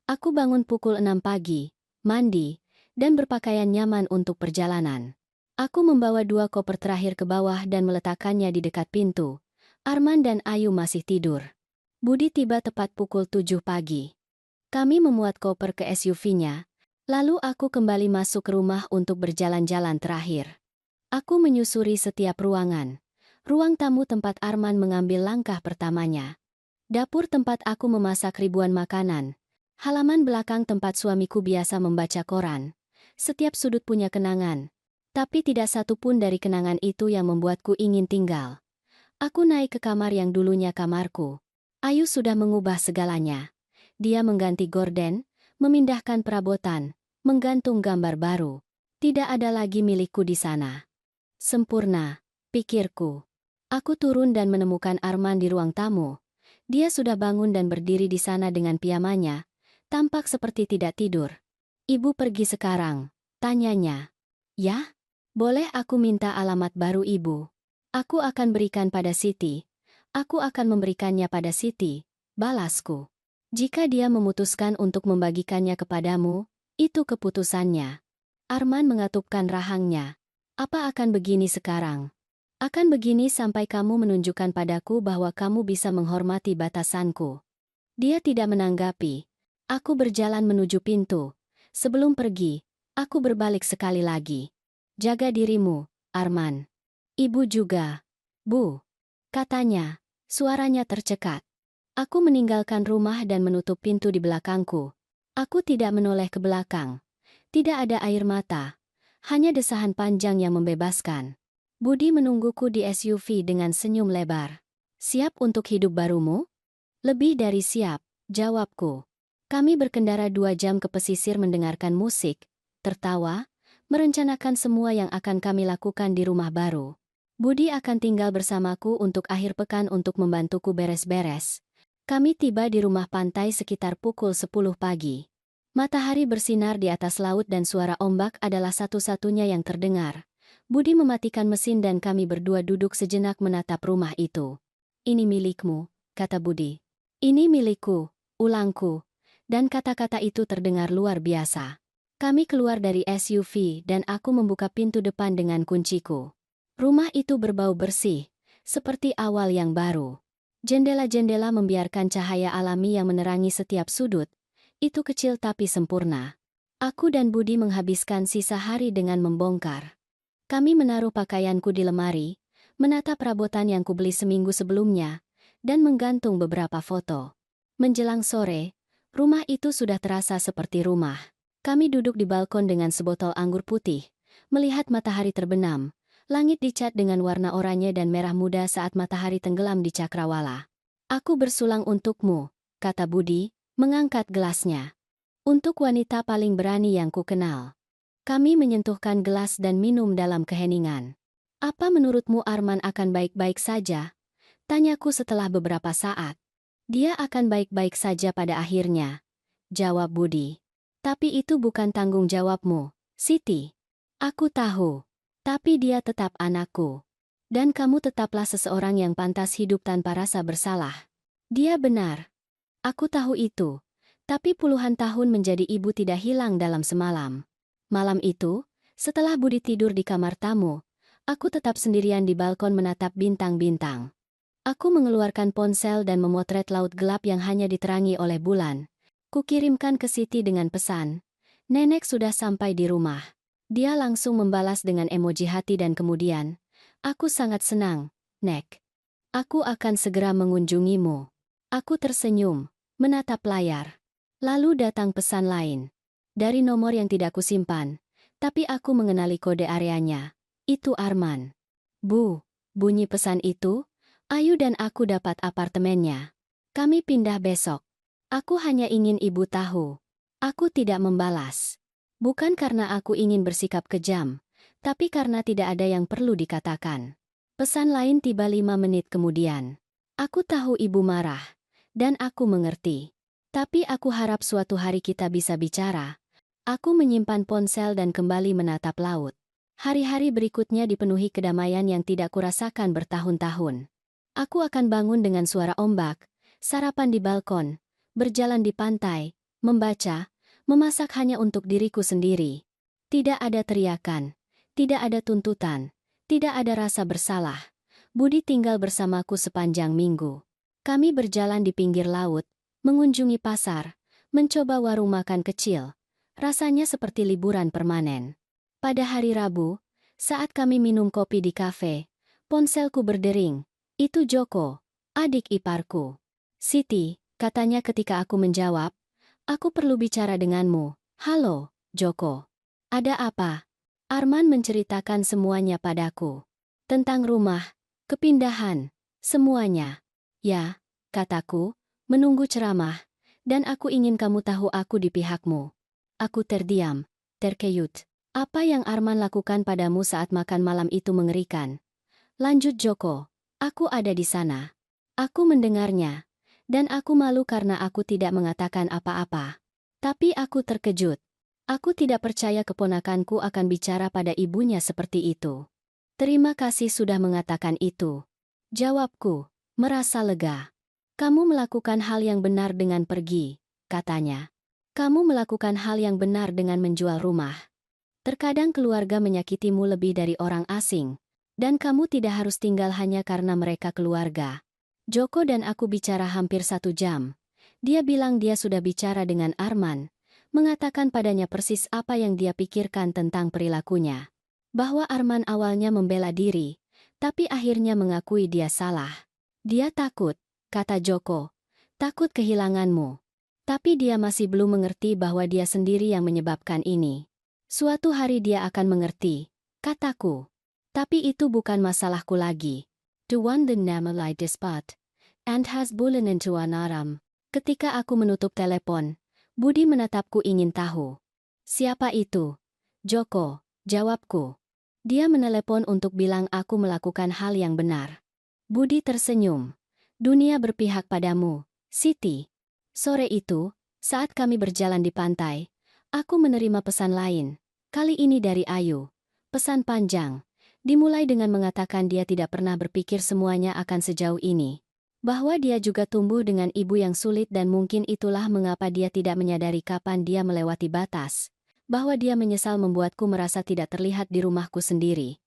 Aku bangun pukul 6 pagi, mandi, dan berpakaian nyaman untuk perjalanan. Aku membawa 2 koper terakhir ke bawah dan meletakkannya di dekat pintu. Arman dan Ayu masih tidur. Budi tiba tepat pukul 7 pagi. Kami memuat koper ke SUV-nya, lalu aku kembali masuk ke rumah untuk berjalan-jalan terakhir. Aku menyusuri setiap ruangan. Ruang tamu tempat Arman mengambil langkah pertamanya. Dapur tempat aku memasak ribuan makanan. Halaman belakang tempat suamiku biasa membaca koran. Setiap sudut punya kenangan. Tapi tidak satu pun dari kenangan itu yang membuatku ingin tinggal. Aku naik ke kamar yang dulunya kamarku. Ayu sudah mengubah segalanya. Dia mengganti gorden, memindahkan perabotan, menggantung gambar baru. Tidak ada lagi milikku di sana. Sempurna, pikirku. Aku turun dan menemukan Arman di ruang tamu. Dia sudah bangun dan berdiri di sana dengan piyamanya, tampak seperti tidak tidur. Ibu pergi sekarang, tanyanya. Ya? Boleh aku minta alamat baru ibu? Aku akan berikan pada Siti. Aku akan memberikannya pada Siti, balasku. Jika dia memutuskan untuk membagikannya kepadamu, itu keputusannya. Arman mengatupkan rahangnya. Apa akan begini sekarang? Akan begini sampai kamu menunjukkan padaku bahwa kamu bisa menghormati batasanku. Dia tidak menanggapi. Aku berjalan menuju pintu. Sebelum pergi, aku berbalik sekali lagi. Jaga dirimu, Arman. Ibu juga. Bu. Katanya. Suaranya tercekat. Aku meninggalkan rumah dan menutup pintu di belakangku. Aku tidak menoleh ke belakang. Tidak ada air mata. Hanya desahan panjang yang membebaskan. Budi menungguku di SUV dengan senyum lebar. Siap untuk hidup barumu? Lebih dari siap, jawabku. Kami berkendara 2 jam ke pesisir mendengarkan musik, tertawa, merencanakan semua yang akan kami lakukan di rumah baru. Budi akan tinggal bersamaku untuk akhir pekan untuk membantuku beres-beres. Kami tiba di rumah pantai sekitar pukul 10 pagi. Matahari bersinar di atas laut dan suara ombak adalah satu-satunya yang terdengar. Budi mematikan mesin dan kami berdua duduk sejenak menatap rumah itu. Ini milikmu, kata Budi. Ini milikku, ulangku. Dan kata-kata itu terdengar luar biasa. Kami keluar dari SUV dan aku membuka pintu depan dengan kunciku. Rumah itu berbau bersih, seperti awal yang baru. Jendela-jendela membiarkan cahaya alami yang menerangi setiap sudut. Itu kecil tapi sempurna. Aku dan Budi menghabiskan sisa hari dengan membongkar. Kami menaruh pakaianku di lemari, menatap perabotan yang kubeli seminggu sebelumnya, dan menggantung beberapa foto. Menjelang sore, rumah itu sudah terasa seperti rumah. Kami duduk di balkon dengan sebotol anggur putih, melihat matahari terbenam. Langit dicat dengan warna oranye dan merah muda saat matahari tenggelam di cakrawala. Aku bersulang untukmu, kata Budi, mengangkat gelasnya. Untuk wanita paling berani yang kukenal. Kami menyentuhkan gelas dan minum dalam keheningan. Apa menurutmu Arman akan baik-baik saja? Tanyaku setelah beberapa saat. Dia akan baik-baik saja pada akhirnya, jawab Budi. Tapi itu bukan tanggung jawabmu, Siti. Aku tahu. Tapi dia tetap anakku. Dan kamu tetaplah seseorang yang pantas hidup tanpa rasa bersalah. Dia benar. Aku tahu itu. Tapi puluhan tahun menjadi ibu tidak hilang dalam semalam. Malam itu, setelah Budi tidur di kamar tamu, aku tetap sendirian di balkon menatap bintang-bintang. Aku mengeluarkan ponsel dan memotret laut gelap yang hanya diterangi oleh bulan. Kukirimkan ke Siti dengan pesan. Nenek sudah sampai di rumah. Dia langsung membalas dengan emoji hati dan kemudian, aku sangat senang, Nek. Aku akan segera mengunjungimu. Aku tersenyum, menatap layar. Lalu datang pesan lain. Dari nomor yang tidak kusimpan, tapi aku mengenali kode areanya. Itu Arman. Bu, bunyi pesan itu, Ayu dan aku dapat apartemennya. Kami pindah besok. Aku hanya ingin ibu tahu. Aku tidak membalas. Bukan karena aku ingin bersikap kejam, tapi karena tidak ada yang perlu dikatakan. Pesan lain tiba 5 menit kemudian. Aku tahu ibu marah, dan aku mengerti. Tapi aku harap suatu hari kita bisa bicara. Aku menyimpan ponsel dan kembali menatap laut. Hari-hari berikutnya dipenuhi kedamaian yang tidak kurasakan bertahun-tahun. Aku akan bangun dengan suara ombak, sarapan di balkon, berjalan di pantai, membaca, memasak hanya untuk diriku sendiri. Tidak ada teriakan, tidak ada tuntutan, tidak ada rasa bersalah. Budi tinggal bersamaku sepanjang minggu. Kami berjalan di pinggir laut, mengunjungi pasar, mencoba warung makan kecil. Rasanya seperti liburan permanen. Pada hari Rabu, saat kami minum kopi di kafe, ponselku berdering. Itu Joko, adik iparku. Siti, katanya ketika aku menjawab, aku perlu bicara denganmu. Halo, Joko. Ada apa? Arman menceritakan semuanya padaku. Tentang rumah, kepindahan, semuanya. Ya, kataku, menunggu ceramah, dan aku ingin kamu tahu aku di pihakmu. Aku terdiam, terkejut. Apa yang Arman lakukan padamu saat makan malam itu mengerikan. Lanjut Joko. Aku ada di sana. Aku mendengarnya. Dan aku malu karena aku tidak mengatakan apa-apa. Tapi aku terkejut. Aku tidak percaya keponakanku akan bicara pada ibunya seperti itu. Terima kasih sudah mengatakan itu. Jawabku, merasa lega. Kamu melakukan hal yang benar dengan pergi, katanya. Kamu melakukan hal yang benar dengan menjual rumah. Terkadang keluarga menyakitimu lebih dari orang asing. Dan kamu tidak harus tinggal hanya karena mereka keluarga. Joko dan aku bicara hampir 1 jam. Dia bilang dia sudah bicara dengan Arman, mengatakan padanya persis apa yang dia pikirkan tentang perilakunya. Bahwa Arman awalnya membela diri, tapi akhirnya mengakui dia salah. Dia takut, kata Joko, takut kehilanganmu. Tapi dia masih belum mengerti bahwa dia sendiri yang menyebabkan ini. Suatu hari dia akan mengerti, kataku. Tapi itu bukan masalahku lagi. Tuan the Namalai Dispat, and has bulan into anaram. Ketika aku menutup telepon, Budi menatapku ingin tahu. Siapa itu? Joko, jawabku. Dia menelepon untuk bilang aku melakukan hal yang benar. Budi tersenyum. Dunia berpihak padamu, Siti. Sore itu, saat kami berjalan di pantai, aku menerima pesan lain. Kali ini dari Ayu. Pesan panjang. Dimulai dengan mengatakan dia tidak pernah berpikir semuanya akan sejauh ini. Bahwa dia juga tumbuh dengan ibu yang sulit dan mungkin itulah mengapa dia tidak menyadari kapan dia melewati batas. Bahwa dia menyesal membuatku merasa tidak terlihat di rumahku sendiri.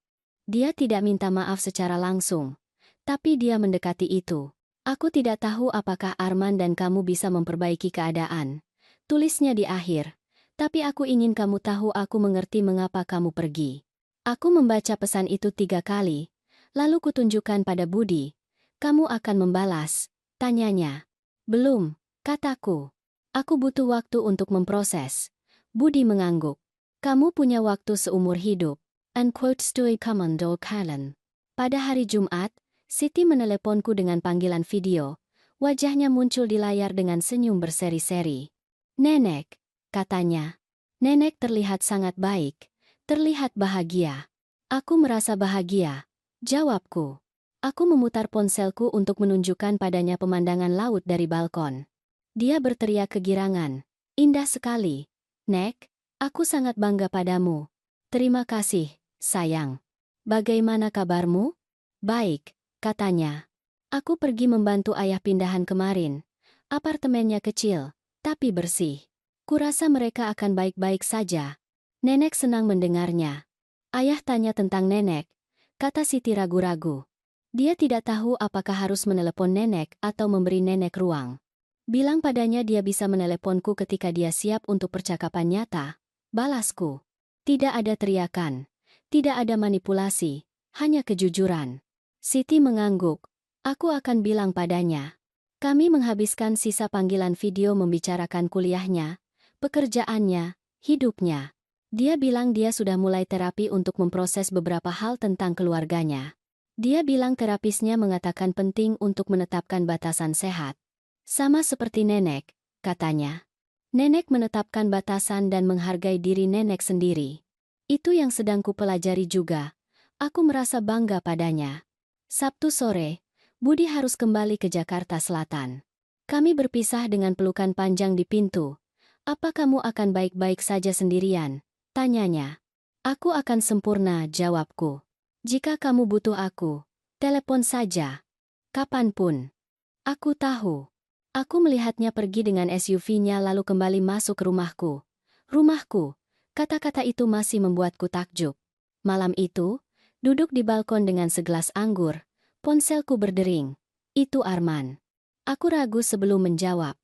Dia tidak minta maaf secara langsung. Tapi dia mendekati itu. Aku tidak tahu apakah Arman dan kamu bisa memperbaiki keadaan. Tulisnya di akhir. Tapi aku ingin kamu tahu aku mengerti mengapa kamu pergi. Aku membaca pesan itu 3 kali, lalu kutunjukkan pada Budi. Kamu akan membalas, tanyanya. Belum, kataku. Aku butuh waktu untuk memproses. Budi mengangguk. Kamu punya waktu seumur hidup. Unquote stoi commando kalen. Pada hari Jumat, Siti meneleponku dengan panggilan video. Wajahnya muncul di layar dengan senyum berseri-seri. Nenek, katanya. Nenek terlihat sangat baik. Terlihat bahagia. Aku merasa bahagia. Jawabku. Aku memutar ponselku untuk menunjukkan padanya pemandangan laut dari balkon. Dia berteriak kegirangan. Indah sekali. Nek, aku sangat bangga padamu. Terima kasih, sayang. Bagaimana kabarmu? Baik, katanya. Aku pergi membantu ayah pindahan kemarin. Apartemennya kecil, tapi bersih. Kurasa mereka akan baik-baik saja. Nenek senang mendengarnya. Ayah tanya tentang nenek, kata Siti ragu-ragu. Dia tidak tahu apakah harus menelepon nenek atau memberi nenek ruang. Bilang padanya dia bisa meneleponku ketika dia siap untuk percakapan nyata. Balasku. Tidak ada teriakan. Tidak ada manipulasi. Hanya kejujuran. Siti mengangguk. Aku akan bilang padanya. Kami menghabiskan sisa panggilan video membicarakan kuliahnya, pekerjaannya, hidupnya. Dia bilang dia sudah mulai terapi untuk memproses beberapa hal tentang keluarganya. Dia bilang terapisnya mengatakan penting untuk menetapkan batasan sehat. Sama seperti nenek, katanya. Nenek menetapkan batasan dan menghargai diri nenek sendiri. Itu yang sedang kupelajari juga. Aku merasa bangga padanya. Sabtu sore, Budi harus kembali ke Jakarta Selatan. Kami berpisah dengan pelukan panjang di pintu. Apa kamu akan baik-baik saja sendirian? Tanyanya. Aku akan sempurna, jawabku. Jika kamu butuh aku, telepon saja. Kapanpun. Aku tahu. Aku melihatnya pergi dengan SUV-nya lalu kembali masuk ke rumahku. Rumahku. Kata-kata itu masih membuatku takjub. Malam itu, duduk di balkon dengan segelas anggur, ponselku berdering. Itu Arman. Aku ragu sebelum menjawab.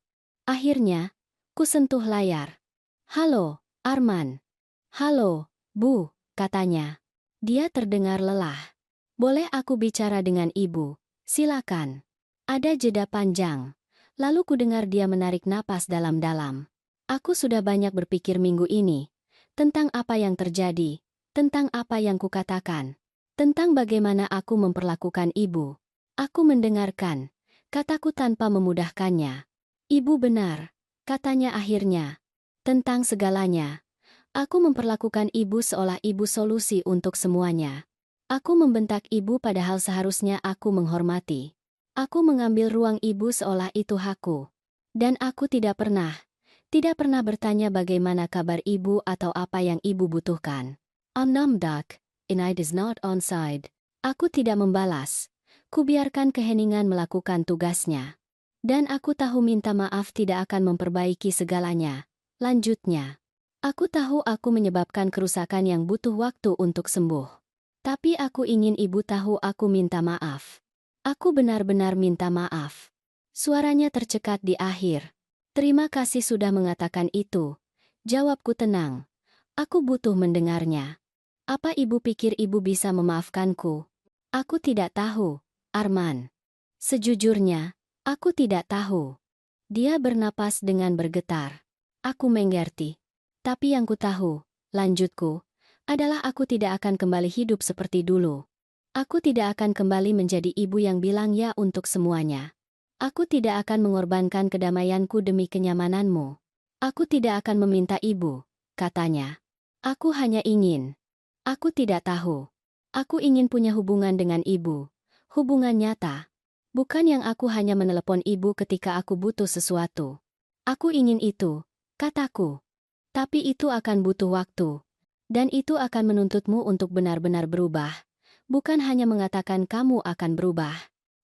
Akhirnya, ku sentuh layar. Halo, Arman. Halo, Bu, katanya. Dia terdengar lelah. Boleh aku bicara dengan ibu? Silakan. Ada jeda panjang. Lalu ku dengar dia menarik napas dalam-dalam. Aku sudah banyak berpikir minggu ini. Tentang apa yang terjadi. Tentang apa yang kukatakan. Tentang bagaimana aku memperlakukan ibu. Aku mendengarkan. Kataku tanpa memudahkannya. Ibu benar. Katanya akhirnya. Tentang segalanya. Aku memperlakukan ibu seolah ibu solusi untuk semuanya. Aku membentak ibu padahal seharusnya aku menghormati. Aku mengambil ruang ibu seolah itu hakku. Dan aku tidak pernah bertanya bagaimana kabar ibu atau apa yang ibu butuhkan. Namdak, I is not on side. Aku tidak membalas. Kubiarkan keheningan melakukan tugasnya. Dan aku tahu minta maaf tidak akan memperbaiki segalanya. Lanjutnya. Aku tahu aku menyebabkan kerusakan yang butuh waktu untuk sembuh. Tapi aku ingin ibu tahu aku minta maaf. Aku benar-benar minta maaf. Suaranya tercekat di akhir. Terima kasih sudah mengatakan itu. Jawabku tenang. Aku butuh mendengarnya. Apa ibu pikir ibu bisa memaafkanku? Aku tidak tahu, Arman. Sejujurnya, aku tidak tahu. Dia bernapas dengan bergetar. Aku mengerti. Tapi yang ku tahu, lanjutku, adalah aku tidak akan kembali hidup seperti dulu. Aku tidak akan kembali menjadi ibu yang bilang ya untuk semuanya. Aku tidak akan mengorbankan kedamaianku demi kenyamananmu. Aku tidak akan meminta ibu, katanya. Aku hanya ingin. Aku tidak tahu. Aku ingin punya hubungan dengan ibu. Hubungan nyata. Bukan yang aku hanya menelepon ibu ketika aku butuh sesuatu. Aku ingin itu, kataku. Tapi itu akan butuh waktu. Dan itu akan menuntutmu untuk benar-benar berubah. Bukan hanya mengatakan kamu akan berubah.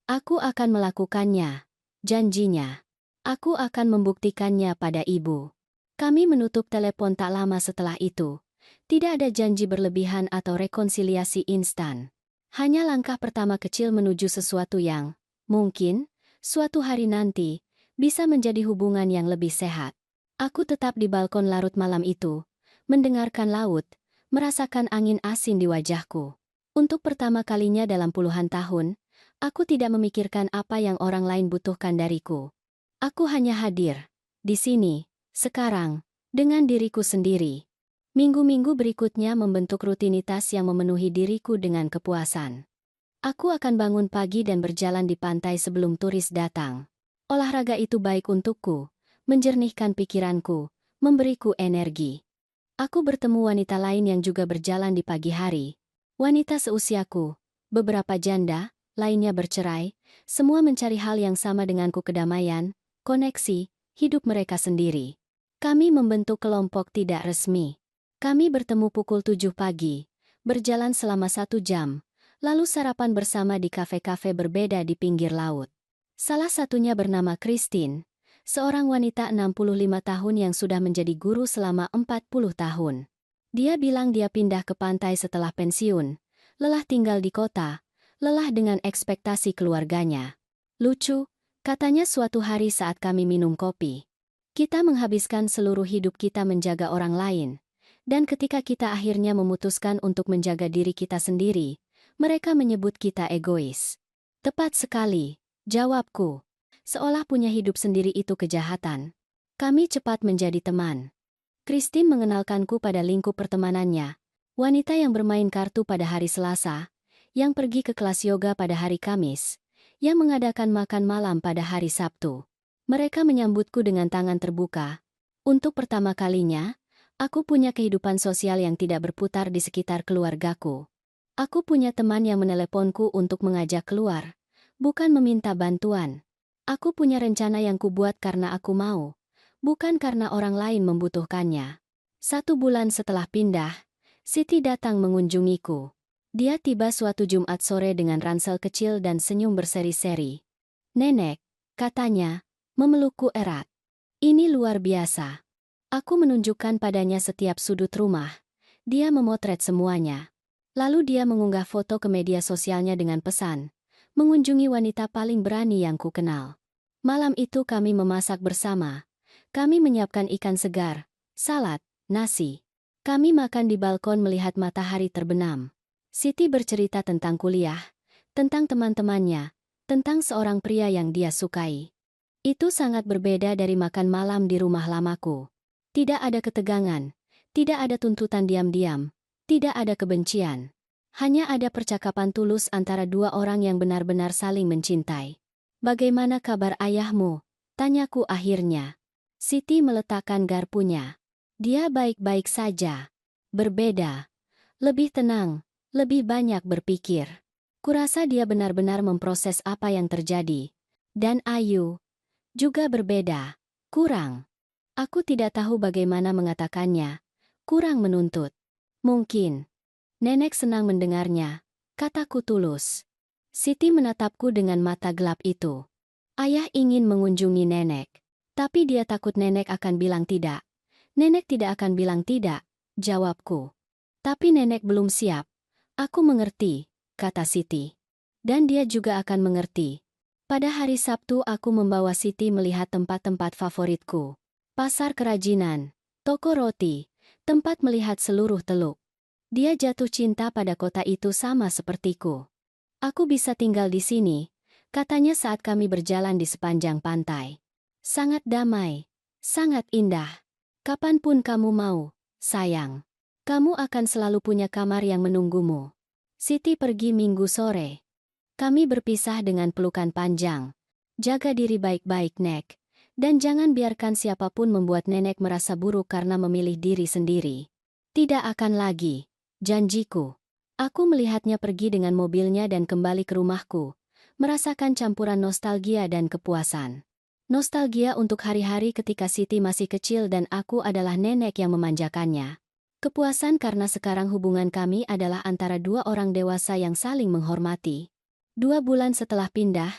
Aku akan melakukannya. Janjinya. Aku akan membuktikannya pada ibu. Kami menutup telepon tak lama setelah itu. Tidak ada janji berlebihan atau rekonsiliasi instan. Hanya langkah pertama kecil menuju sesuatu yang, mungkin, suatu hari nanti, bisa menjadi hubungan yang lebih sehat. Aku tetap di balkon larut malam itu, mendengarkan laut, merasakan angin asin di wajahku. Untuk pertama kalinya dalam puluhan tahun, aku tidak memikirkan apa yang orang lain butuhkan dariku. Aku hanya hadir, di sini, sekarang, dengan diriku sendiri. Minggu-minggu berikutnya membentuk rutinitas yang memenuhi diriku dengan kepuasan. Aku akan bangun pagi dan berjalan di pantai sebelum turis datang. Olahraga itu baik untukku, menjernihkan pikiranku, memberiku energi. Aku bertemu wanita lain yang juga berjalan di pagi hari. Wanita seusiaku, beberapa janda, lainnya bercerai, semua mencari hal yang sama denganku, kedamaian, koneksi, hidup mereka sendiri. Kami membentuk kelompok tidak resmi. Kami bertemu pukul 7 pagi, berjalan selama 1 jam, lalu sarapan bersama di kafe-kafe berbeda di pinggir laut. Salah satunya bernama Christine, seorang wanita 65 tahun yang sudah menjadi guru selama 40 tahun. Dia bilang dia pindah ke pantai setelah pensiun, lelah tinggal di kota, lelah dengan ekspektasi keluarganya. Lucu, katanya suatu hari saat kami minum kopi. Kita menghabiskan seluruh hidup kita menjaga orang lain, dan ketika kita akhirnya memutuskan untuk menjaga diri kita sendiri, mereka menyebut kita egois. Tepat sekali, jawabku. Seolah punya hidup sendiri itu kejahatan. Kami cepat menjadi teman. Christine mengenalkanku pada lingkup pertemanannya, wanita yang bermain kartu pada hari Selasa, yang pergi ke kelas yoga pada hari Kamis, yang mengadakan makan malam pada hari Sabtu. Mereka menyambutku dengan tangan terbuka. Untuk pertama kalinya, aku punya kehidupan sosial yang tidak berputar di sekitar keluargaku. Aku punya teman yang meneleponku untuk mengajak keluar, bukan meminta bantuan. Aku punya rencana yang kubuat karena aku mau, bukan karena orang lain membutuhkannya. 1 bulan setelah pindah, Siti datang mengunjungiku. Dia tiba suatu Jumat sore dengan ransel kecil dan senyum berseri-seri. "Nenek," katanya, memelukku erat. "Ini luar biasa." Aku menunjukkan padanya setiap sudut rumah. Dia memotret semuanya. Lalu dia mengunggah foto ke media sosialnya dengan pesan, "Mengunjungi wanita paling berani yang kukenal." Malam itu kami memasak bersama. Kami menyiapkan ikan segar, salad, nasi. Kami makan di balkon melihat matahari terbenam. Siti bercerita tentang kuliah, tentang teman-temannya, tentang seorang pria yang dia sukai. Itu sangat berbeda dari makan malam di rumah lamaku. Tidak ada ketegangan, tidak ada tuntutan diam-diam, tidak ada kebencian. Hanya ada percakapan tulus antara dua orang yang benar-benar saling mencintai. "Bagaimana kabar ayahmu?" tanyaku akhirnya. Siti meletakkan garpunya. "Dia baik-baik saja. Berbeda. Lebih tenang, lebih banyak berpikir. Kurasa dia benar-benar memproses apa yang terjadi. Dan Ayu juga berbeda. Kurang. Aku tidak tahu bagaimana mengatakannya. Kurang menuntut. Mungkin." "Nenek senang mendengarnya," kataku tulus. Siti menatapku dengan mata gelap itu. "Ayah ingin mengunjungi nenek. Tapi dia takut nenek akan bilang tidak." "Nenek tidak akan bilang tidak," jawabku. "Tapi nenek belum siap." "Aku mengerti," kata Siti. "Dan dia juga akan mengerti." Pada hari Sabtu aku membawa Siti melihat tempat-tempat favoritku. Pasar kerajinan, toko roti, tempat melihat seluruh teluk. Dia jatuh cinta pada kota itu sama sepertiku. "Aku bisa tinggal di sini," katanya saat kami berjalan di sepanjang pantai. "Sangat damai, sangat indah. Kapanpun kamu mau, sayang. Kamu akan selalu punya kamar yang menunggumu." Siti pergi Minggu sore. Kami berpisah dengan pelukan panjang. "Jaga diri baik-baik, Nek. Dan jangan biarkan siapapun membuat nenek merasa buruk karena memilih diri sendiri." "Tidak akan lagi," janjiku. Aku melihatnya pergi dengan mobilnya dan kembali ke rumahku, merasakan campuran nostalgia dan kepuasan. Nostalgia untuk hari-hari ketika Siti masih kecil dan aku adalah nenek yang memanjakannya. Kepuasan karena sekarang hubungan kami adalah antara dua orang dewasa yang saling menghormati. 2 bulan setelah pindah,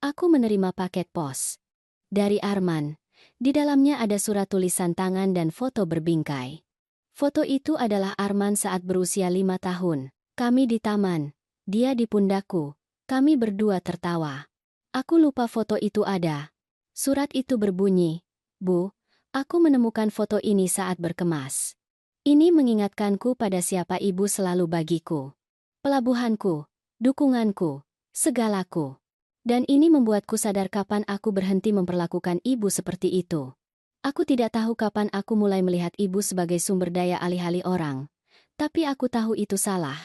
aku menerima paket pos. Dari Arman. Di dalamnya ada surat tulisan tangan dan foto berbingkai. Foto itu adalah Arman saat berusia 5 tahun. Kami di taman. Dia di pundakku. Kami berdua tertawa. Aku lupa foto itu ada. Surat itu berbunyi, "Bu, aku menemukan foto ini saat berkemas. Ini mengingatkanku pada siapa ibu selalu bagiku. Pelabuhanku, dukunganku, segalaku. Dan ini membuatku sadar kapan aku berhenti memperlakukan ibu seperti itu. Aku tidak tahu kapan aku mulai melihat ibu sebagai sumber daya alih-alih orang. Tapi aku tahu itu salah.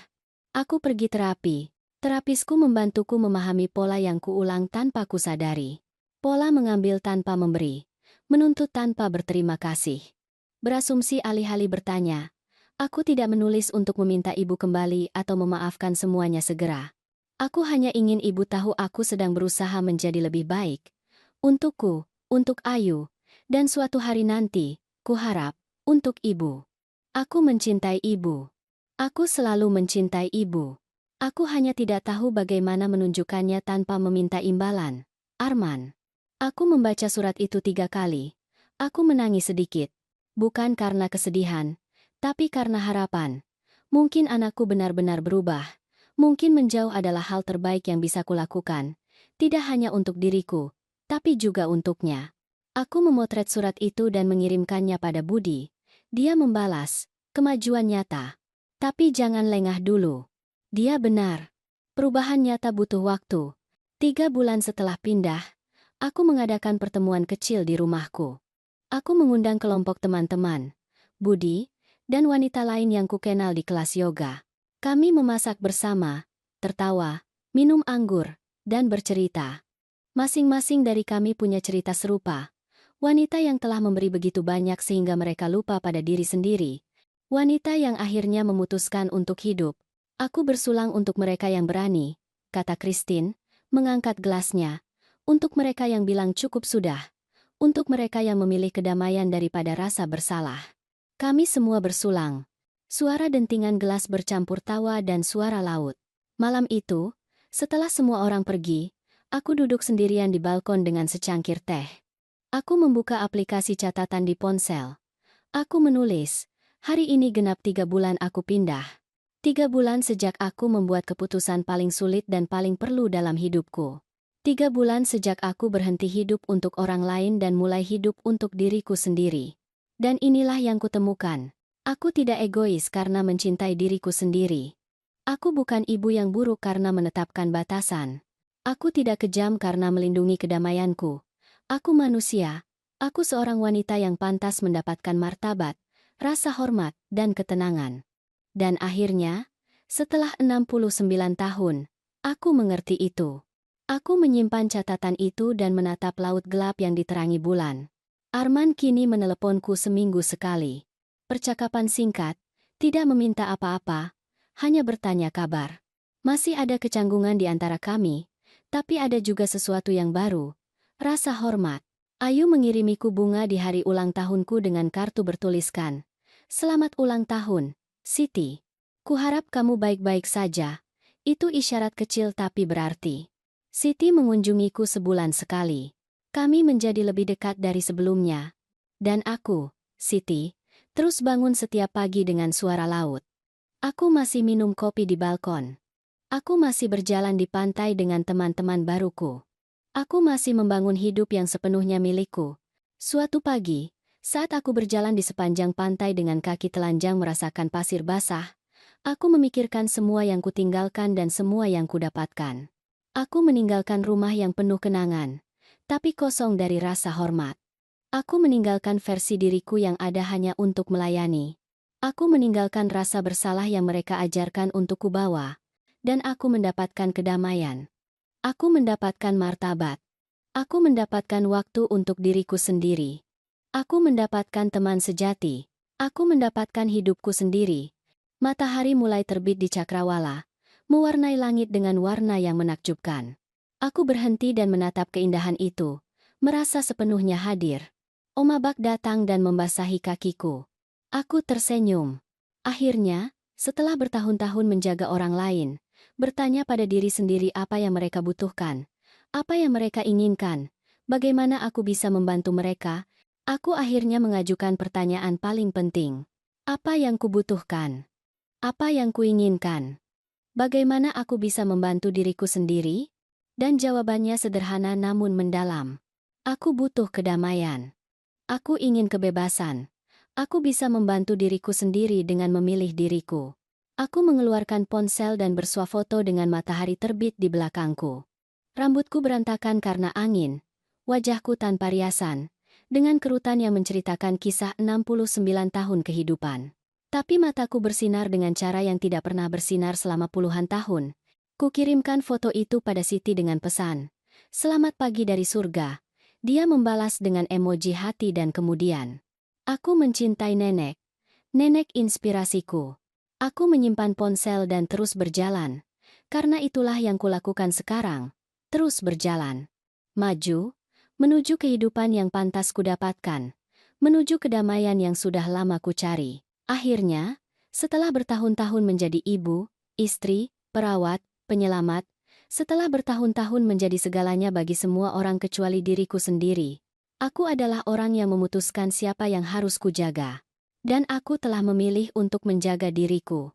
Aku pergi terapi. Terapisku membantuku memahami pola yang kuulang tanpa kusadari. Pola mengambil tanpa memberi. Menuntut tanpa berterima kasih. Berasumsi alih-alih bertanya. Aku tidak menulis untuk meminta ibu kembali atau memaafkan semuanya segera. Aku hanya ingin ibu tahu aku sedang berusaha menjadi lebih baik. Untukku, untuk Ayu, dan suatu hari nanti, kuharap, untuk ibu. Aku mencintai ibu. Aku selalu mencintai ibu. Aku hanya tidak tahu bagaimana menunjukkannya tanpa meminta imbalan. Arman. Aku membaca surat itu 3 kali. Aku menangis sedikit. Bukan karena kesedihan, tapi karena harapan. Mungkin anakku benar-benar berubah. Mungkin menjauh adalah hal terbaik yang bisa kulakukan. Tidak hanya untuk diriku, tapi juga untuknya. Aku memotret surat itu dan mengirimkannya pada Budi. Dia membalas, "Kemajuan nyata. Tapi jangan lengah dulu." Dia benar. Perubahan nyata butuh waktu. 3 bulan setelah pindah, aku mengadakan pertemuan kecil di rumahku. Aku mengundang kelompok teman-teman, Budi, dan wanita lain yang kukenal di kelas yoga. Kami memasak bersama, tertawa, minum anggur, dan bercerita. Masing-masing dari kami punya cerita serupa. Wanita yang telah memberi begitu banyak sehingga mereka lupa pada diri sendiri. Wanita yang akhirnya memutuskan untuk hidup. "Aku bersulang untuk mereka yang berani," kata Christine, mengangkat gelasnya. Untuk mereka yang bilang cukup sudah. Untuk mereka yang memilih kedamaian daripada rasa bersalah. Kami semua bersulang. Suara dentingan gelas bercampur tawa dan suara laut. Malam itu, setelah semua orang pergi, aku duduk sendirian di balkon dengan secangkir teh. Aku membuka aplikasi catatan di ponsel. Aku menulis, hari ini genap 3 bulan aku pindah. 3 bulan sejak aku membuat keputusan paling sulit dan paling perlu dalam hidupku. 3 bulan sejak aku berhenti hidup untuk orang lain dan mulai hidup untuk diriku sendiri. Dan inilah yang kutemukan. Aku tidak egois karena mencintai diriku sendiri. Aku bukan ibu yang buruk karena menetapkan batasan. Aku tidak kejam karena melindungi kedamaianku. Aku manusia. Aku seorang wanita yang pantas mendapatkan martabat, rasa hormat, dan ketenangan. Dan akhirnya, setelah 69 tahun, aku mengerti itu. Aku menyimpan catatan itu dan menatap laut gelap yang diterangi bulan. Arman kini meneleponku seminggu sekali. Percakapan singkat, tidak meminta apa-apa, hanya bertanya kabar. Masih ada kecanggungan di antara kami, tapi ada juga sesuatu yang baru, rasa hormat. Ayu mengirimiku bunga di hari ulang tahunku dengan kartu bertuliskan, "Selamat ulang tahun, Siti. Kuharap kamu baik-baik saja." Itu isyarat kecil tapi berarti. Siti mengunjungiku sebulan sekali. Kami menjadi lebih dekat dari sebelumnya. Dan aku, Siti, terus bangun setiap pagi dengan suara laut. Aku masih minum kopi di balkon. Aku masih berjalan di pantai dengan teman-teman baruku. Aku masih membangun hidup yang sepenuhnya milikku. Suatu pagi, saat aku berjalan di sepanjang pantai dengan kaki telanjang merasakan pasir basah, aku memikirkan semua yang kutinggalkan dan semua yang kudapatkan. Aku meninggalkan rumah yang penuh kenangan, tapi kosong dari rasa hormat. Aku meninggalkan versi diriku yang ada hanya untuk melayani. Aku meninggalkan rasa bersalah yang mereka ajarkan untuk kubawa, dan aku mendapatkan kedamaian. Aku mendapatkan martabat. Aku mendapatkan waktu untuk diriku sendiri. Aku mendapatkan teman sejati. Aku mendapatkan hidupku sendiri. Matahari mulai terbit di cakrawala, mewarnai langit dengan warna yang menakjubkan. Aku berhenti dan menatap keindahan itu, merasa sepenuhnya hadir. Ombak datang dan membasahi kakiku. Aku tersenyum. Akhirnya, setelah bertahun-tahun menjaga orang lain, bertanya pada diri sendiri apa yang mereka butuhkan, apa yang mereka inginkan, bagaimana aku bisa membantu mereka, aku akhirnya mengajukan pertanyaan paling penting. Apa yang kubutuhkan? Apa yang kuinginkan? Bagaimana aku bisa membantu diriku sendiri? Dan jawabannya sederhana namun mendalam. Aku butuh kedamaian. Aku ingin kebebasan. Aku bisa membantu diriku sendiri dengan memilih diriku. Aku mengeluarkan ponsel dan bersuah foto dengan matahari terbit di belakangku. Rambutku berantakan karena angin, wajahku tanpa riasan, dengan kerutan yang menceritakan kisah 69 tahun kehidupan. Tapi mataku bersinar dengan cara yang tidak pernah bersinar selama puluhan tahun. Kukirimkan foto itu pada Siti dengan pesan, "Selamat pagi dari surga." Dia membalas dengan emoji hati dan kemudian, "Aku mencintai nenek. Nenek inspirasiku." Aku menyimpan ponsel dan terus berjalan. Karena itulah yang kulakukan sekarang. Terus berjalan. Maju, menuju kehidupan yang pantas kudapatkan. Menuju kedamaian yang sudah lama ku cari. Akhirnya, setelah bertahun-tahun menjadi ibu, istri, perawat, penyelamat, setelah bertahun-tahun menjadi segalanya bagi semua orang kecuali diriku sendiri, aku adalah orang yang memutuskan siapa yang harus kujaga. Dan aku telah memilih untuk menjaga diriku.